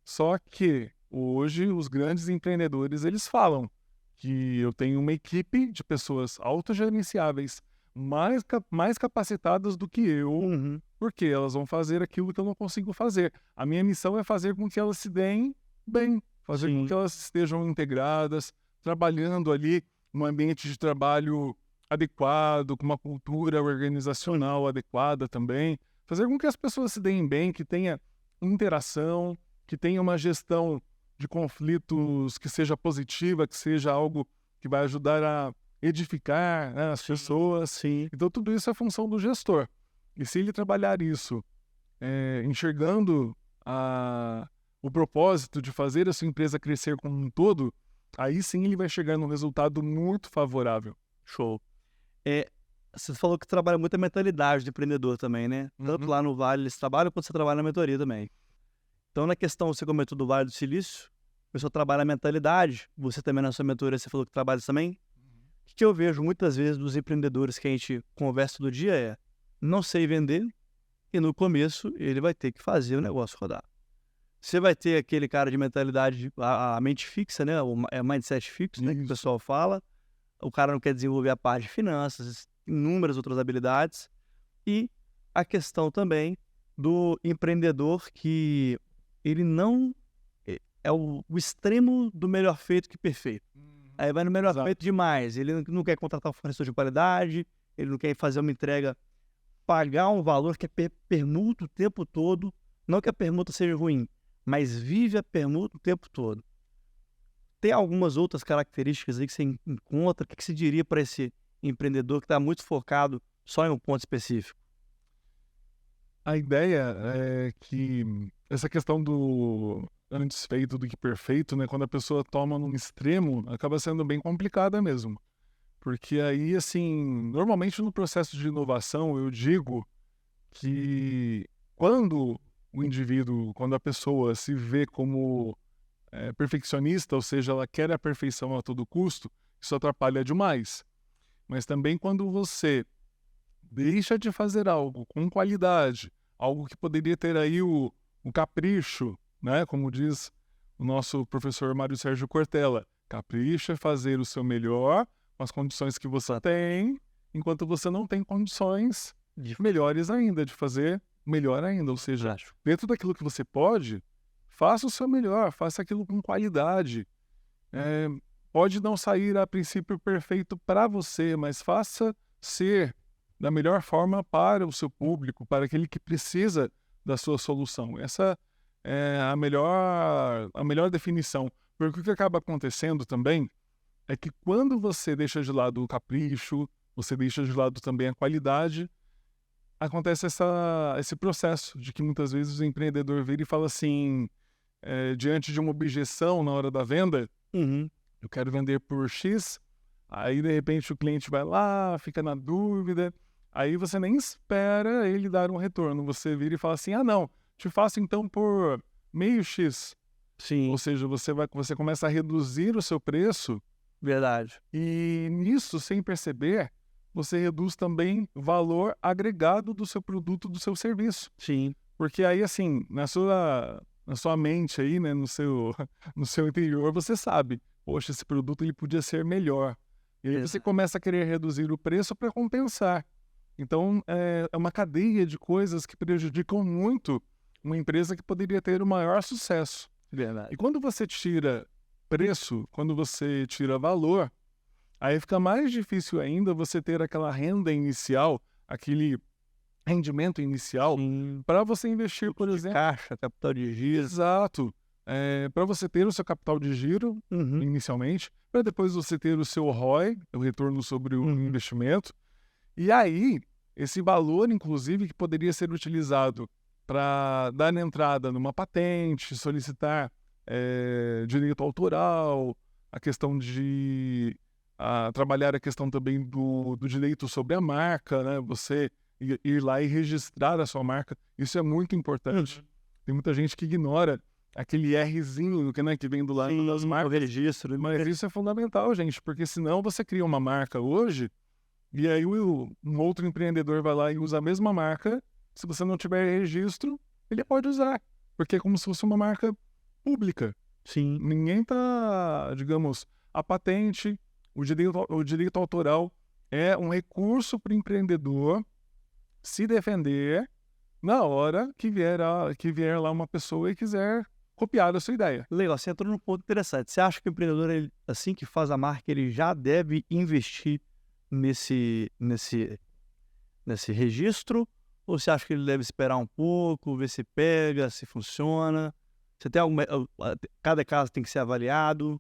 Só que hoje os grandes empreendedores, eles falam que eu tenho uma equipe de pessoas autogerenciáveis, mais capacitadas do que eu, Uhum. porque elas vão fazer aquilo que eu não consigo fazer. A minha missão é fazer com que elas se deem bem, fazer com Sim. que elas estejam integradas, trabalhando ali num ambiente de trabalho adequado, com uma cultura organizacional adequada também, fazer com que as pessoas se deem bem, que tenha interação, que tenha uma gestão de conflitos que seja positiva, que seja algo que vai ajudar a edificar, né, as pessoas. Sim. Então, tudo isso é função do gestor. E se ele trabalhar isso, enxergando o propósito de fazer a sua empresa crescer como um todo, aí sim ele vai chegar num resultado muito favorável. Show. Você falou que trabalha muito a mentalidade do empreendedor também, né? Tanto Uhum. lá no Vale eles trabalham, quanto você trabalha na mentoria também. Então, na questão, você comentou do Vale do Silício, a pessoa trabalha a mentalidade, você também na sua mentoria, você falou que trabalha isso também. O que eu vejo muitas vezes dos empreendedores que a gente conversa todo dia é: não sei vender, e no começo ele vai ter que fazer o negócio rodar. Você vai ter aquele cara de mentalidade, a mente fixa, né? Mindset fixo, né? Que o Isso. pessoal fala. O cara não quer desenvolver a parte de finanças, inúmeras outras habilidades. E a questão também do empreendedor que ele não é o extremo do melhor feito que perfeito. Aí vai no melhor Exato. feito demais. Ele não quer contratar um fornecedor de qualidade, ele não quer fazer uma entrega, pagar um valor que é permuta o tempo todo. Não que a permuta seja ruim, mas vive a permuta o tempo todo. Tem algumas outras características aí que você encontra? O que você diria para esse empreendedor que está muito focado só em um ponto específico? A ideia é que essa questão do antes feito do que perfeito, né, quando a pessoa toma num extremo, acaba sendo bem complicada mesmo. Porque aí, assim, normalmente no processo de inovação, eu digo que quando quando a pessoa se vê como perfeccionista, ou seja, ela quer a perfeição a todo custo, isso atrapalha demais. Mas também quando você deixa de fazer algo com qualidade, algo que poderia ter aí o capricho, né? Como diz o nosso professor Mário Sérgio Cortella, capricho é fazer o seu melhor com as condições que você tem, enquanto você não tem condições melhores ainda, de fazer melhor ainda. Ou seja, dentro daquilo que você pode, faça o seu melhor, faça aquilo com qualidade. Pode não sair a princípio perfeito para você, mas faça ser da melhor forma para o seu público, para aquele que precisa da sua solução. Essa é a melhor definição. Porque o que acaba acontecendo também é que quando você deixa de lado o capricho, você deixa de lado também a qualidade, acontece esse processo de que muitas vezes o empreendedor vira e fala assim, diante de uma objeção na hora da venda, Uhum. eu quero vender por X, aí de repente o cliente vai lá, fica na dúvida, aí você nem espera ele dar um retorno, você vira e fala assim, não, te faço então por meio X. Sim, Ou seja, você começa a reduzir o seu preço verdade. e nisso, sem perceber, você reduz também o valor agregado do seu produto, do seu serviço. Sim, Porque aí, assim, na sua mente aí, né, no seu interior, você sabe, poxa, esse produto ele podia ser melhor. E aí você começa a querer reduzir o preço para compensar. Então, é uma cadeia de coisas que prejudicam muito uma empresa que poderia ter o maior sucesso. verdade. E quando você tira preço, quando você tira valor, aí fica mais difícil ainda você ter aquela renda inicial, aquele rendimento inicial, Sim. para você investir, por De exemplo. caixa, capital de giro. Exato. Para você ter o seu capital de giro, Uhum. inicialmente, para depois você ter o seu ROI, o retorno sobre o Uhum. investimento. E aí, esse valor, inclusive, que poderia ser utilizado para dar entrada numa patente, solicitar direito autoral, a questão de trabalhar a questão também do direito sobre a marca, né? Você ir lá e registrar a sua marca, isso é muito importante. Tem muita gente que ignora aquele Rzinho que vem do lado das O marcas, registro. mas isso é fundamental, gente, porque senão você cria uma marca hoje E aí um outro empreendedor vai lá e usa a mesma marca. Se você não tiver registro, ele pode usar, porque é como se fosse uma marca pública. Sim. Ninguém está, digamos, a patente, o direito autoral é um recurso para o empreendedor se defender na hora que vier lá uma pessoa e quiser copiar a sua ideia. Legal, você entrou num ponto interessante. Você acha que o empreendedor, ele, assim que faz a marca, ele já deve investir nesse registro? Ou você acha que ele deve esperar um pouco, ver se pega, se funciona? Você tem alguma... Cada caso tem que ser avaliado?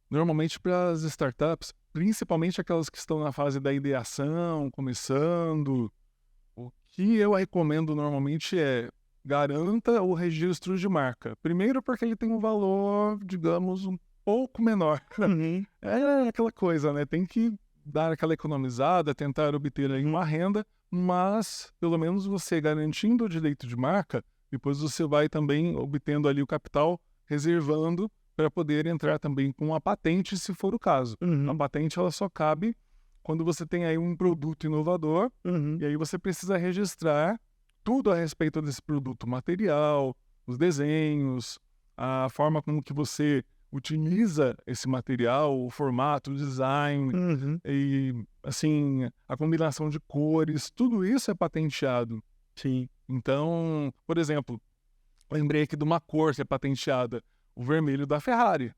Normalmente para as startups, principalmente aquelas que estão na fase da ideação, começando, o que eu recomendo normalmente é garanta o registro de marca. Primeiro porque ele tem um valor, digamos, um pouco menor. Uhum. É aquela coisa, né? Tem que dar aquela economizada, tentar obter aí uma renda, mas pelo menos você garantindo o direito de marca, depois você vai também obtendo ali o capital, reservando para poder entrar também com a patente, se for o caso. Uhum. A patente ela só cabe quando você tem aí um produto inovador, Uhum. e aí você precisa registrar tudo a respeito desse produto, material, os desenhos, a forma como que você utiliza esse material, o formato, o design, Uhum. e assim, a combinação de cores, tudo isso é patenteado. Sim. Então, por exemplo, lembrei aqui de uma cor que é patenteada, o vermelho da Ferrari.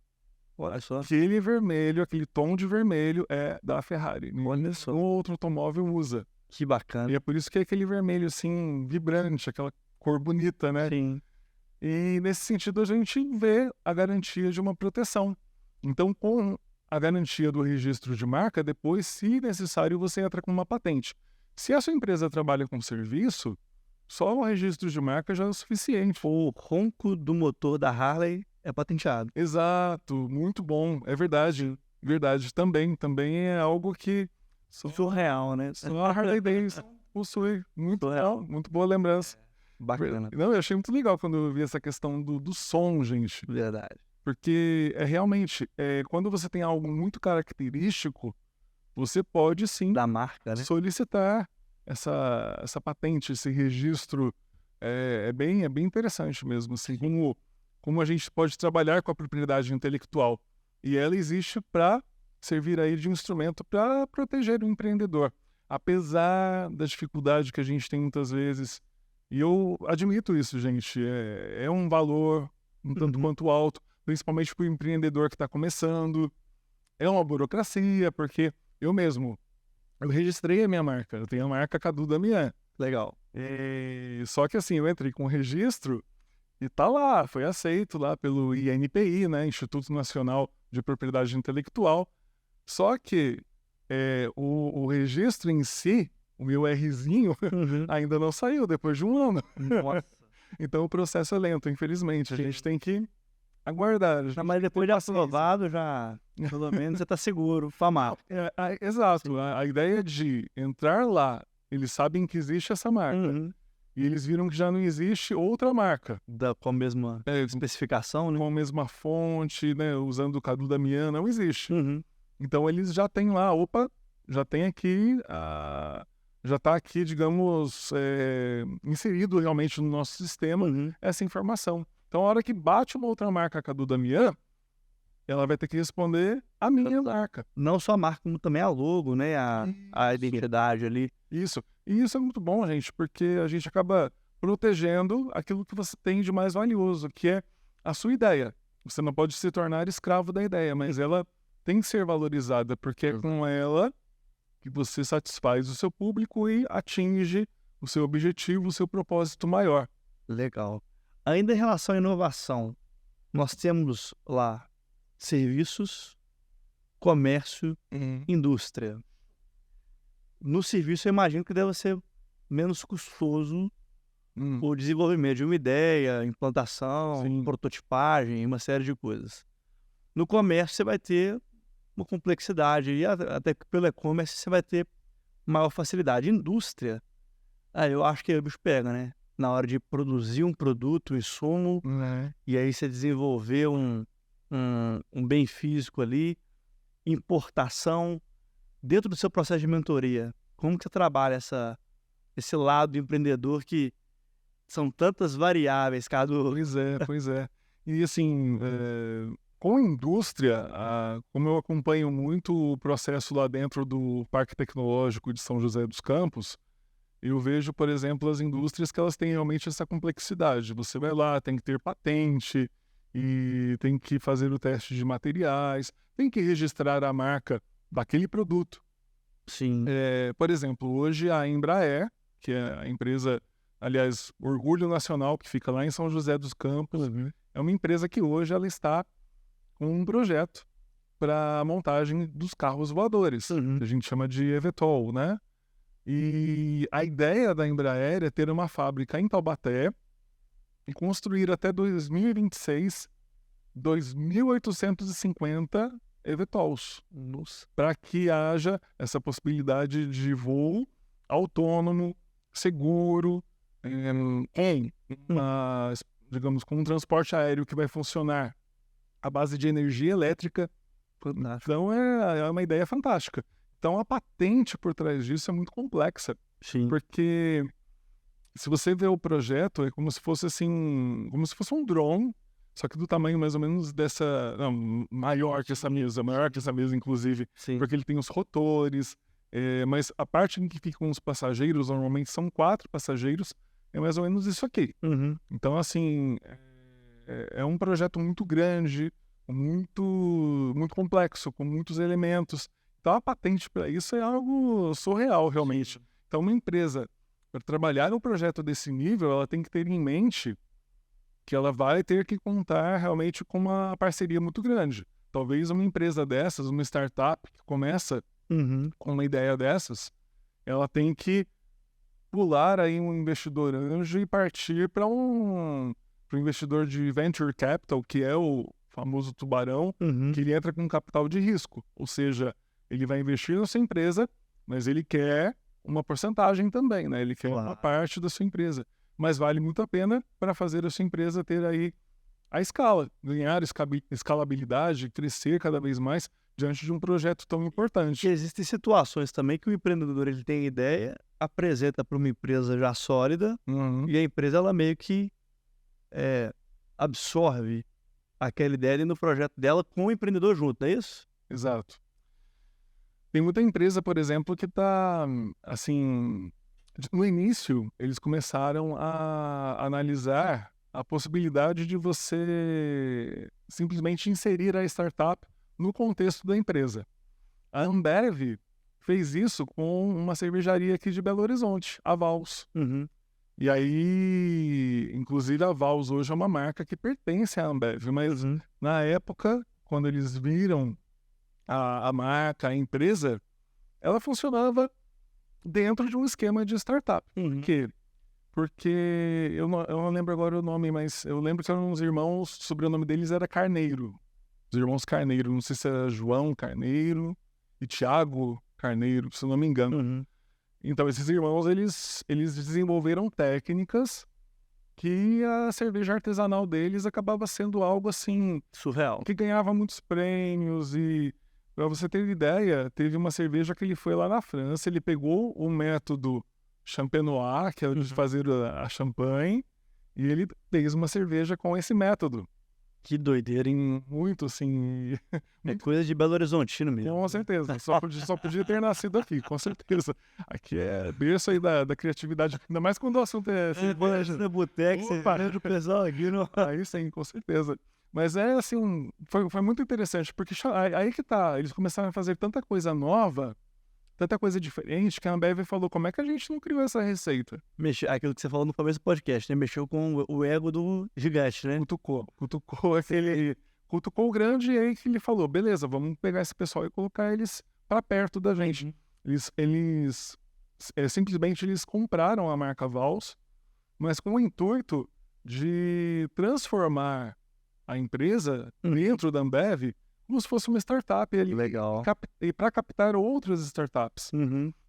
Olha só. Aquele vermelho, aquele tom de vermelho é da Ferrari. Olha só. Nenhum outro automóvel usa. Que bacana. E é por isso que é aquele vermelho assim, vibrante, aquela cor bonita, né? Sim. E nesse sentido a gente vê a garantia de uma proteção. Então, com a garantia do registro de marca, depois, se necessário, você entra com uma patente. Se a sua empresa trabalha com serviço, só o registro de marca já é o suficiente. O ronco do motor da Harley é patenteado. Exato, muito bom, é verdade. Verdade, também é algo que Surreal, né? só a Harley Davidson possui. Muito Surreal. legal, muito boa lembrança. Bacana. Não, eu achei muito legal quando eu vi essa questão do som, gente. Verdade. Porque realmente, quando você tem algo muito característico, você pode sim Da marca, né? solicitar essa patente, esse registro. É bem interessante mesmo, assim, como a gente pode trabalhar com a propriedade intelectual. E ela existe para servir aí de instrumento para proteger o empreendedor. Apesar da dificuldade que a gente tem muitas vezes, e eu admito isso, gente, é um valor um tanto quanto alto, principalmente para o empreendedor que está começando. É uma burocracia, porque eu registrei a minha marca, eu tenho a marca Cadu Damian. Legal. Só que assim, eu entrei com o registro e tá lá, foi aceito lá pelo INPI, né, Instituto Nacional de Propriedade Intelectual. Só que o registro em si, o meu Rzinho, ainda não saiu depois de um ano. Nossa. Então o processo é lento, infelizmente. A gente tem que aguardar. Mas depois de aprovado, já pelo menos você está seguro com a marca. Exato. A ideia de entrar lá, eles sabem que existe essa marca. E eles viram que já não existe outra marca. Com a mesma especificação, né? Com a mesma fonte, né? Usando o Cadu Damian, não existe. Então eles já têm lá, já tem aqui, já está aqui, digamos, inserido realmente no nosso sistema essa informação. Então a hora que bate uma outra marca Cadu Damian, ela vai ter que responder a minha marca. Não só a marca, como também a logo, né? A identidade ali. Isso. E isso é muito bom, gente, porque a gente acaba protegendo aquilo que você tem de mais valioso, que é a sua ideia. Você não pode se tornar escravo da ideia, mas ela tem que ser valorizada, porque é com ela que você satisfaz o seu público e atinge o seu objetivo, o seu propósito maior. Legal. Ainda em relação à inovação, nós temos lá serviços, comércio, indústria. No serviço, eu imagino que deve ser menos custoso o desenvolvimento de uma ideia, implantação, prototipagem, uma série de coisas. No comércio, você vai ter uma complexidade, e até pelo e-commerce você vai ter maior facilidade. Indústria, eu acho que o bicho pega, né? Na hora de produzir um produto, um insumo, e aí você desenvolver um bem físico ali, importação, dentro do seu processo de mentoria, como que você trabalha esse lado do empreendedor que são tantas variáveis, Cadu? Pois é. E assim, com a indústria, como eu acompanho muito o processo lá dentro do Parque Tecnológico de São José dos Campos, eu vejo, por exemplo, as indústrias que elas têm realmente essa complexidade. Você vai lá, tem que ter patente, e tem que fazer o teste de materiais, tem que registrar a marca daquele produto. Sim. Por exemplo, hoje a Embraer, que é a empresa, aliás, orgulho nacional, que fica lá em São José dos Campos, é uma empresa que hoje ela está com um projeto para a montagem dos carros voadores, que a gente chama de eVTOL, né? E a ideia da Embraer é ter uma fábrica em Taubaté e construir até 2026 2.850 eVTOLs, para que haja essa possibilidade de voo autônomo, seguro, digamos, com um transporte aéreo que vai funcionar à base de energia elétrica. Então é uma ideia fantástica. Então a patente por trás disso é muito complexa. Sim. Porque se você vê o projeto, é como se fosse assim, como se fosse um drone, só que do tamanho mais ou menos maior que essa mesa inclusive, Sim. porque ele tem os rotores, mas a parte em que ficam os passageiros, normalmente são 4 passageiros, é mais ou menos isso aqui. Então assim, é um projeto muito grande, muito, muito complexo, com muitos elementos. Então a patente para isso é algo surreal, realmente. Sim. Então uma empresa, para trabalhar um projeto desse nível, ela tem que ter em mente que ela vai ter que contar realmente com uma parceria muito grande. Talvez uma empresa dessas, uma startup que começa com uma ideia dessas, ela tem que pular aí um investidor anjo e partir para um investidor de venture capital, que é o famoso tubarão, que ele entra com capital de risco. Ou seja, ele vai investir na sua empresa, mas ele quer uma porcentagem também, né? Ele quer uma parte da sua empresa. Mas vale muito a pena para fazer a sua empresa ter aí a escala, ganhar escalabilidade, crescer cada vez mais diante de um projeto tão importante. E existem situações também que o empreendedor ele tem ideia, apresenta para uma empresa já sólida, e a empresa ela meio que absorve aquela ideia no projeto dela com o empreendedor junto, não é isso? Exato. Tem muita empresa, por exemplo, que está, assim, no início, eles começaram a analisar a possibilidade de você simplesmente inserir a startup no contexto da empresa. A Ambev fez isso com uma cervejaria aqui de Belo Horizonte, a Vals. E aí, inclusive, a Vals hoje é uma marca que pertence à Ambev, mas na época, quando eles viram a marca, a empresa, ela funcionava dentro de um esquema de startup. Por quê? Porque eu não lembro agora o nome, mas eu lembro que eram uns irmãos, o sobrenome deles era Carneiro. Os irmãos Carneiro, não sei se era João Carneiro e Tiago Carneiro, se eu não me engano. Então, esses irmãos, eles desenvolveram técnicas que a cerveja artesanal deles acabava sendo algo assim surreal, que ganhava muitos prêmios. E para você ter ideia, teve uma cerveja que ele foi lá na França, ele pegou o método Champenois, que é de fazer a champanhe, e ele fez uma cerveja com esse método. Que doideira, hein? Muito assim... É coisa de Belo Horizontino mesmo. Com certeza, só podia ter nascido aqui, com certeza. Aqui é berço aí da criatividade, ainda mais quando o assunto é cerveja. Na boteca, você parando o pessoal aqui, não? Aí sim, com certeza. Mas é assim, foi muito interessante, porque aí que tá, eles começaram a fazer tanta coisa nova, tanta coisa diferente, que a Ambev falou, como é que a gente não criou essa receita? Aquilo que você falou no começo do podcast, né? Mexeu com o ego do gigante, né? Cutucou o grande, e aí que ele falou, beleza, vamos pegar esse pessoal e colocar eles para perto da gente. Simplesmente eles compraram a marca Vals, mas com o intuito de transformar a empresa dentro da Ambev como se fosse uma startup ali. Legal. E para captar outras startups.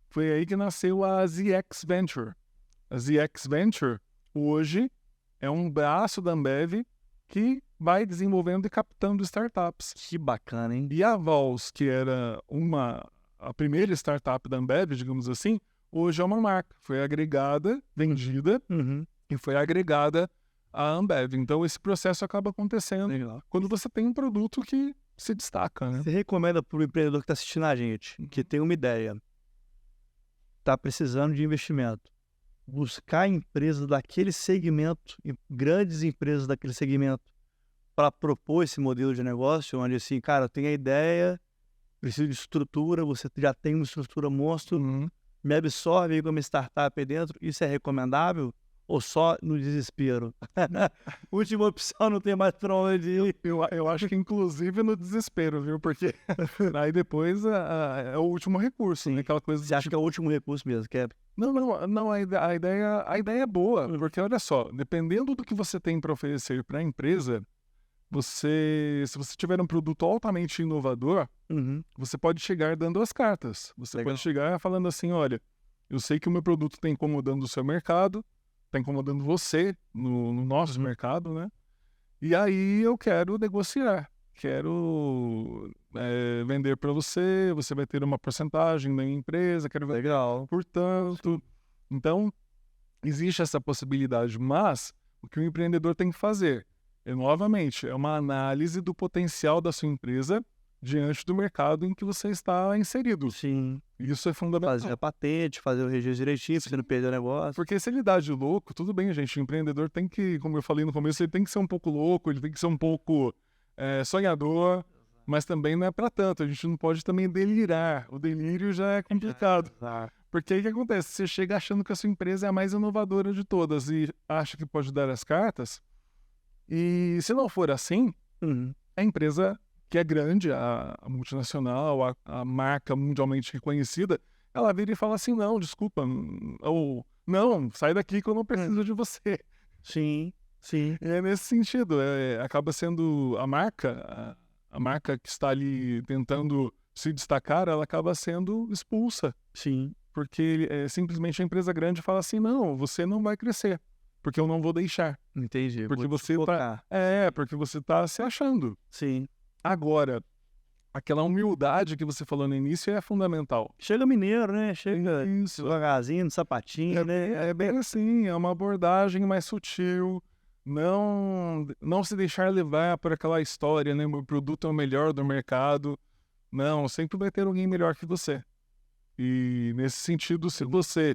Foi aí que nasceu a ZX Venture. A ZX Venture, hoje, é um braço da Ambev que vai desenvolvendo e captando startups. Que bacana, hein? E a Vals, que era a primeira startup da Ambev, digamos assim, hoje é uma marca. Foi agregada, vendida e foi agregada à Ambev. Então, esse processo acaba acontecendo Legal. quando você tem um produto que se destaca, né? Você recomenda para o empreendedor que está assistindo a gente, que tem uma ideia, está precisando de investimento, buscar empresas daquele segmento, grandes empresas daquele segmento, para propor esse modelo de negócio, onde assim, cara, eu tenho a ideia, preciso de estrutura, você já tem uma estrutura monstro, me absorve aí como startup aí dentro, isso é recomendável? Ou só no desespero? Última opção, não tem mais para onde ir. Eu acho que inclusive no desespero, viu? Porque aí depois é o último recurso, né? Aquela coisa Você acha que é o último recurso mesmo? Que é... Não, a ideia é boa, porque olha só, dependendo do que você tem para oferecer para a empresa, se você tiver um produto altamente inovador, você pode chegar dando as cartas. Você Legal. pode chegar falando assim, olha, eu sei que o meu produto está incomodando o seu mercado, está incomodando você no nosso mercado, né? E aí eu quero negociar, quero vender para você, você vai ter uma porcentagem da minha empresa, quero vender. Legal. Portanto, então, existe essa possibilidade, mas o que o empreendedor tem que fazer novamente, é uma análise do potencial da sua empresa diante do mercado em que você está inserido. Sim. Isso é fundamental. Fazer a patente, fazer o registro direitinho, pra você não perder o negócio. Porque se ele dá de louco, tudo bem, gente, o empreendedor tem que, como eu falei no começo, ele tem que ser um pouco louco, ele tem que ser um pouco sonhador, mas também não é para tanto, a gente não pode também delirar, o delírio já é complicado. Porque aí o que acontece? Você chega achando que a sua empresa é a mais inovadora de todas e acha que pode dar as cartas, e se não for assim, a empresa que é grande, a multinacional, a marca mundialmente reconhecida, ela vira e fala assim, não, desculpa, ou não, sai daqui que eu não preciso de você. Sim, sim. E é nesse sentido, acaba sendo a marca que está ali tentando se destacar, ela acaba sendo expulsa. Sim. Porque simplesmente a empresa grande fala assim, não, você não vai crescer, porque eu não vou deixar. Entendi. Porque você tá, porque você tá se achando. Sim. Agora, aquela humildade que você falou no início é fundamental. Chega mineiro, né? Chega Isso. devagarzinho, no sapatinho, né? É bem assim, é uma abordagem mais sutil. Não se deixar levar por aquela história, né? Meu produto é o melhor do mercado. Não, sempre vai ter alguém melhor que você. E nesse sentido, se você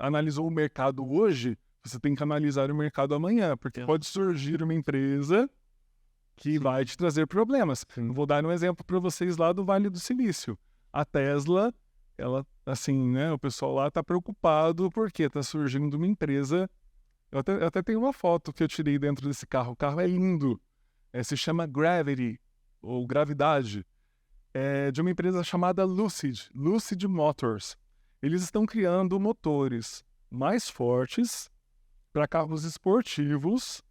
analisou o mercado hoje, você tem que analisar o mercado amanhã, porque pode surgir uma empresa que vai te trazer problemas. Vou dar um exemplo para vocês lá do Vale do Silício. A Tesla, ela, assim, né, o pessoal lá está preocupado porque está surgindo uma empresa. Eu até tenho uma foto que eu tirei dentro desse carro. O carro é lindo. Se chama Gravity, ou Gravidade. É de uma empresa chamada Lucid Motors. Eles estão criando motores mais fortes para carros esportivos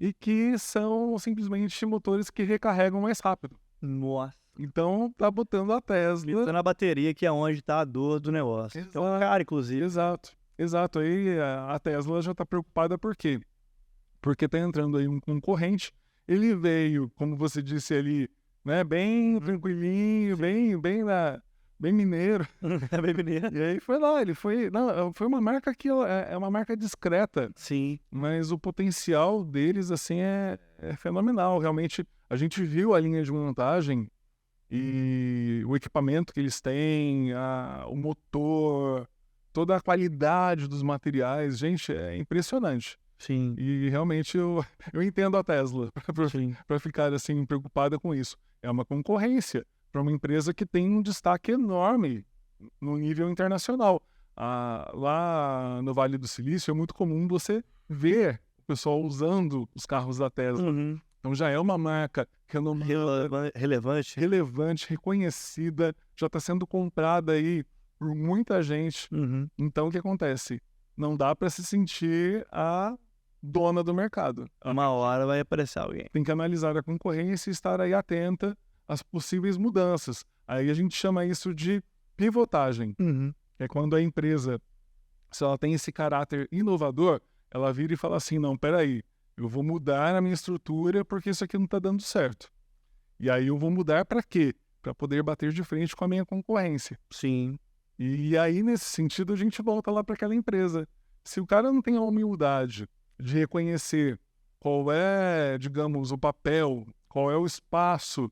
e que são simplesmente motores que recarregam mais rápido. Nossa. Então, tá botando a Tesla... Tá na bateria, que é onde está a dor do negócio. Então, cara, inclusive. Exato. Aí a Tesla já está preocupada por quê? Porque tá entrando aí um concorrente. Ele veio, como você disse ali, né, bem tranquilinho, bem mineiro. Bem mineiro. E aí foi lá, foi uma marca que é uma marca discreta. Sim. Mas o potencial deles, assim, é fenomenal. Realmente, a gente viu a linha de montagem e o equipamento que eles têm, o motor, toda a qualidade dos materiais. Gente, é impressionante. Sim. E realmente eu entendo a Tesla para ficar assim preocupada com isso. É uma concorrência para uma empresa que tem um destaque enorme no nível internacional. Lá no Vale do Silício é muito comum você ver o pessoal usando os carros da Tesla. Então já é uma marca relevante, reconhecida, já está sendo comprada aí por muita gente. Então o que acontece? Não dá para se sentir a dona do mercado. Uma hora vai aparecer alguém. Tem que analisar a concorrência e estar aí atenta às possíveis mudanças. Aí a gente chama isso de pivotagem. É quando a empresa, se ela tem esse caráter inovador, ela vira e fala assim, não, peraí, eu vou mudar a minha estrutura porque isso aqui não está dando certo. E aí eu vou mudar para quê? para poder bater de frente com a minha concorrência. Sim. E aí, nesse sentido, a gente volta lá para aquela empresa. Se o cara não tem a humildade de reconhecer qual é, digamos, o papel, qual é o espaço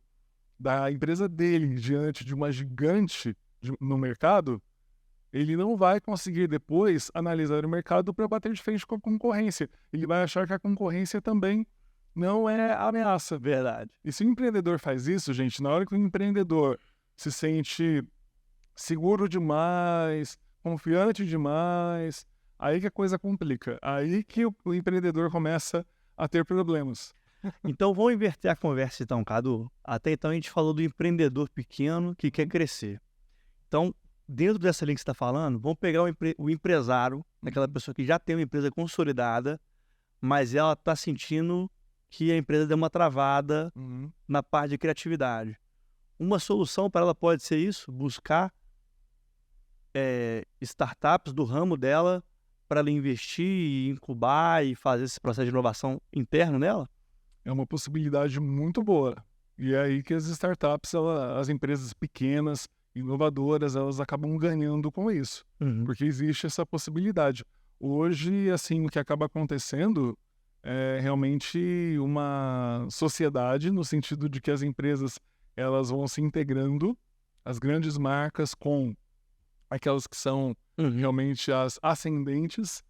da empresa dele diante de uma gigante no mercado, ele não vai conseguir depois analisar o mercado para bater de frente com a concorrência. Ele vai achar que a concorrência também não é ameaça. Verdade. E se o empreendedor faz isso, gente, na hora que o empreendedor se sente seguro demais, confiante demais, aí que a coisa complica. Aí que o empreendedor começa a ter problemas. Então vamos inverter a conversa então, Cadu. Até então a gente falou do empreendedor pequeno que quer crescer. Então, dentro dessa linha que você está falando, vamos pegar o empresário, aquela pessoa que já tem uma empresa consolidada, mas ela está sentindo que a empresa deu uma travada na parte de criatividade. Uma solução para ela pode ser isso, buscar startups do ramo dela para ela investir e incubar e fazer esse processo de inovação interno nela? É uma possibilidade muito boa. E é aí que as startups, as empresas pequenas, inovadoras, elas acabam ganhando com isso. Porque existe essa possibilidade. Hoje, assim, o que acaba acontecendo é realmente uma sociedade, no sentido de que as empresas elas vão se integrando, as grandes marcas com aquelas que são realmente as ascendentes,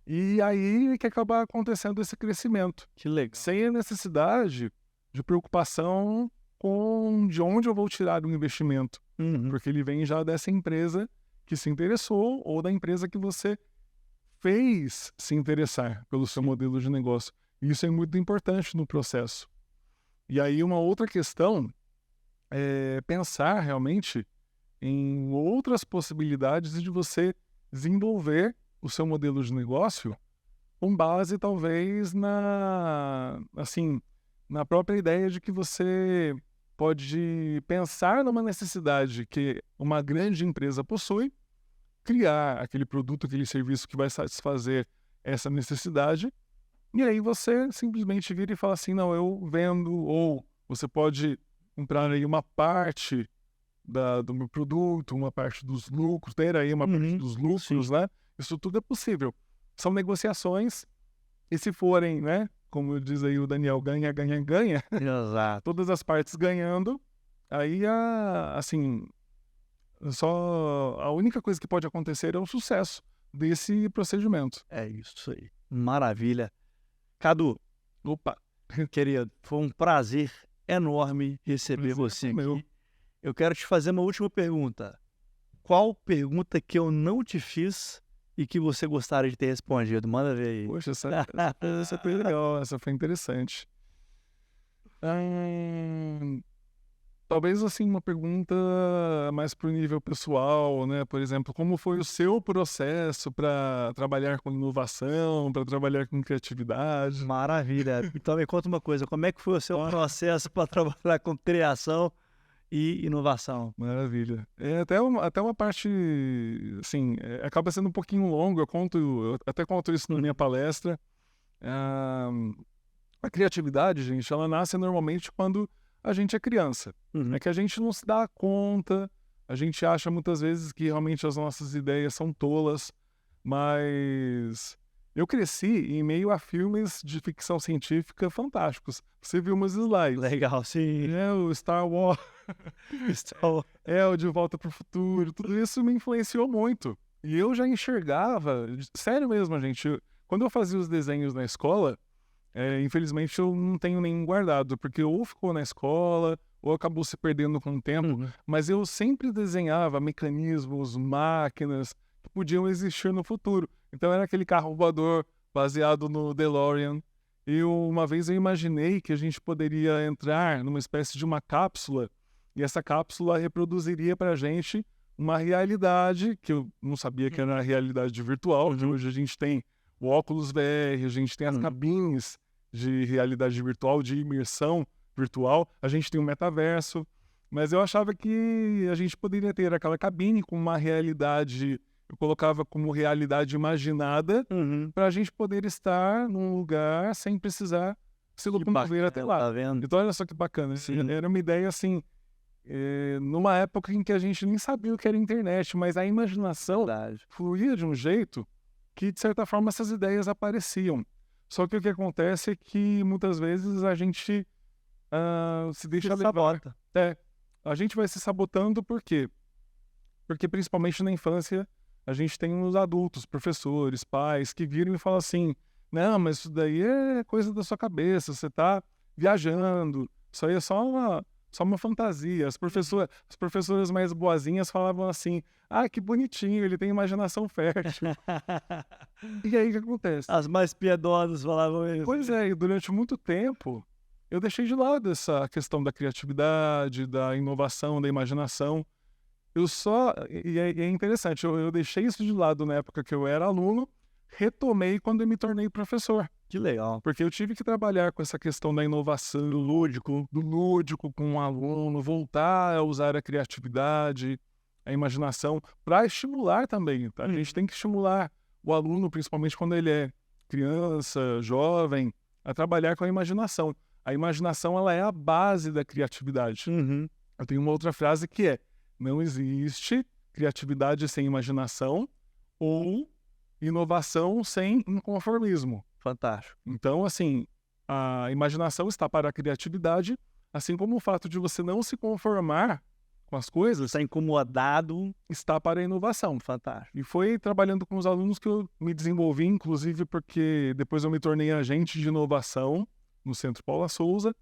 e aí é que acaba acontecendo esse crescimento. Que legal. Sem a necessidade de preocupação com de onde eu vou tirar o investimento. Porque ele vem já dessa empresa que se interessou ou da empresa que você fez se interessar pelo seu modelo de negócio. E isso é muito importante no processo. E aí uma outra questão é pensar realmente em outras possibilidades de você desenvolver o seu modelo de negócio com base talvez na própria ideia de que você pode pensar numa necessidade que uma grande empresa possui, criar aquele produto, aquele serviço que vai satisfazer essa necessidade, e aí você simplesmente vira e fala assim, não, eu vendo, ou você pode comprar aí uma parte do meu produto, uma parte dos lucros, ter aí uma parte dos lucros, né? Isso tudo é possível. São negociações, e se forem, né, como diz aí o Daniel, ganha, ganha, ganha, Exato. todas as partes ganhando, aí, só a única coisa que pode acontecer é o sucesso desse procedimento. É isso aí. Maravilha. Cadu, Opa, querido, foi um prazer enorme receber você aqui. meu. Eu quero te fazer uma última pergunta. Qual pergunta que eu não te fiz e que você gostaria de ter respondido? Manda ver aí. Poxa, essa foi legal, essa foi interessante. Talvez, assim, uma pergunta mais pro nível pessoal, né? Por exemplo, como foi o seu processo para trabalhar com inovação, para trabalhar com criatividade? Maravilha. Então me conta uma coisa, como é que foi o seu processo para trabalhar com criação e inovação? Maravilha. É até uma parte, assim, acaba sendo um pouquinho longo, eu até conto isso na minha palestra. A criatividade, gente, ela nasce normalmente quando a gente é criança. É que a gente não se dá conta, a gente acha muitas vezes que realmente as nossas ideias são tolas, mas eu cresci em meio a filmes de ficção científica fantásticos. Você viu meus slides. Legal, sim. É o Star Wars, o De Volta para o Futuro, tudo isso me influenciou muito. E eu já enxergava, sério mesmo, gente, quando eu fazia os desenhos na escola, infelizmente eu não tenho nenhum guardado, porque ou ficou na escola, ou acabou se perdendo com o tempo, mas eu sempre desenhava mecanismos, máquinas que podiam existir no futuro. Então era aquele carro voador baseado no DeLorean. Uma vez eu imaginei que a gente poderia entrar numa espécie de uma cápsula, e essa cápsula reproduziria para a gente uma realidade, que eu não sabia que era a realidade virtual. Hoje a gente tem o óculos VR, a gente tem as cabines de realidade virtual, de imersão virtual, a gente tem o metaverso, mas eu achava que a gente poderia ter aquela cabine com uma realidade, eu colocava como realidade imaginada, para a gente poder estar num lugar sem precisar se locomover até lá. Tá vendo? Então olha só que bacana, era uma ideia assim, numa época em que a gente nem sabia o que era internet, mas a imaginação Verdade. fluía de um jeito que, de certa forma, essas ideias apareciam. Só que o que acontece é que, muitas vezes, a gente se deixa Se levar. sabota. A gente vai se sabotando por quê? Porque, principalmente na infância, a gente tem os adultos, professores, pais, que viram e falam assim, não, mas isso daí é coisa da sua cabeça, você está viajando, isso aí é só uma fantasia. As professoras mais boazinhas falavam assim, que bonitinho, ele tem imaginação fértil. E aí o que acontece? As mais piedosas falavam isso. Pois é, e durante muito tempo eu deixei de lado essa questão da criatividade, da inovação, da imaginação. É interessante, eu deixei isso de lado na época que eu era aluno, retomei quando eu me tornei professor. Que legal. Porque eu tive que trabalhar com essa questão da inovação, do lúdico com o aluno, voltar a usar a criatividade, a imaginação, para estimular também. Tá? A gente tem que estimular o aluno, principalmente quando ele é criança, jovem, a trabalhar com a imaginação. A imaginação, ela é a base da criatividade. Eu tenho uma outra frase que é: não existe criatividade sem imaginação ou inovação sem inconformismo. Fantástico. Então, assim, a imaginação está para a criatividade, assim como o fato de você não se conformar com as coisas Está incomodado. está para a inovação. Fantástico. E foi trabalhando com os alunos que eu me desenvolvi, inclusive porque depois eu me tornei agente de inovação no Centro Paula Souza,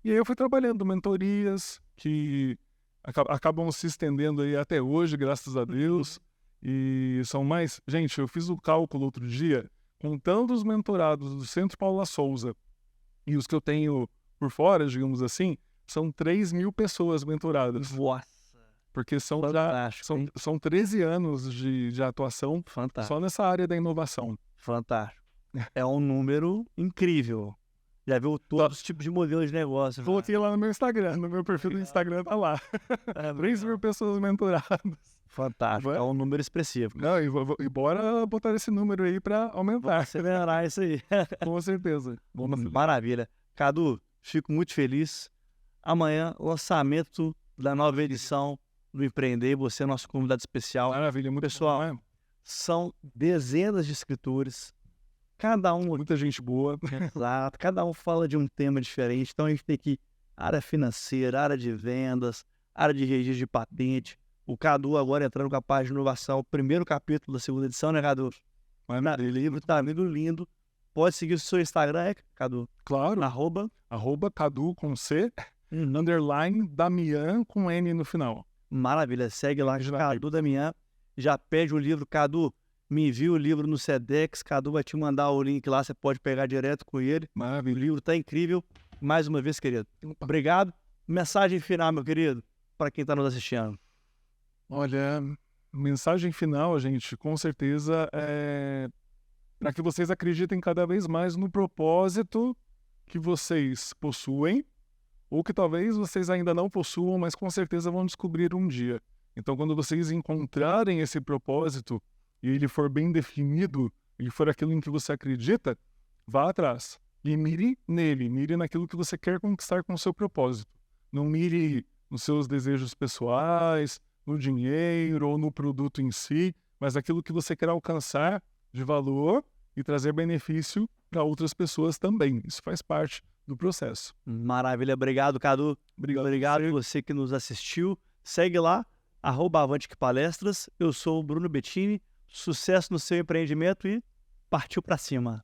e aí eu fui trabalhando mentorias que acabam se estendendo aí até hoje, graças a Deus, e são mais... Gente, eu fiz o cálculo outro dia, contando os mentorados do Centro Paula Souza e os que eu tenho por fora, digamos assim, são 3.000 pessoas mentoradas. Nossa. Porque Fantástico. são 13 anos de atuação Fantástico. só nessa área da inovação. Fantástico. É um número incrível. Já viu todos os tipos de modelos de negócio. Coloquei lá no meu Instagram, no meu perfil do Instagram tá lá. 3.000 pessoas mentoradas. Fantástico. É um número expressivo. Não, e bora botar esse número aí para aumentar. Acelerar isso aí. Com certeza. Maravilha. Cadu, fico muito feliz. Amanhã, lançamento da nova edição do Empreender. Você é nosso convidado especial. Maravilha, muito Pessoal, bom, né? São dezenas de escritores. Cada um... Muita gente boa. Exato. Cada um fala de um tema diferente. Então, a gente tem aqui área financeira, área de vendas, área de registro de patente. O Cadu agora entrando com a página de inovação. O primeiro capítulo da segunda edição, né, Cadu? O livro tá lindo. Pode seguir o seu Instagram, Cadu? Claro. Arroba Cadu com C, underline Damian com N no final. Maravilha. Segue lá, Cadu Damian. Já pede o livro, Cadu. Me envia o livro no Sedex. Cadu vai te mandar o link lá. Você pode pegar direto com ele. Maravilha. O livro tá incrível. Mais uma vez, querido. Obrigado. Mensagem final, meu querido, para quem está nos assistindo. Olha, mensagem final, gente, com certeza é para que vocês acreditem cada vez mais no propósito que vocês possuem, ou que talvez vocês ainda não possuam, mas com certeza vão descobrir um dia. Então, quando vocês encontrarem esse propósito e ele for bem definido, ele for aquilo em que você acredita, vá atrás e mire nele, mire naquilo que você quer conquistar com o seu propósito. Não mire nos seus desejos pessoais, no dinheiro ou no produto em si, mas aquilo que você quer alcançar de valor e trazer benefício para outras pessoas também. Isso faz parte do processo. Maravilha. Obrigado, Cadu. Obrigado a você que nos assistiu. Segue lá, @AvantePalestras. Eu sou o Bruno Bettini. Sucesso no seu empreendimento e partiu para cima.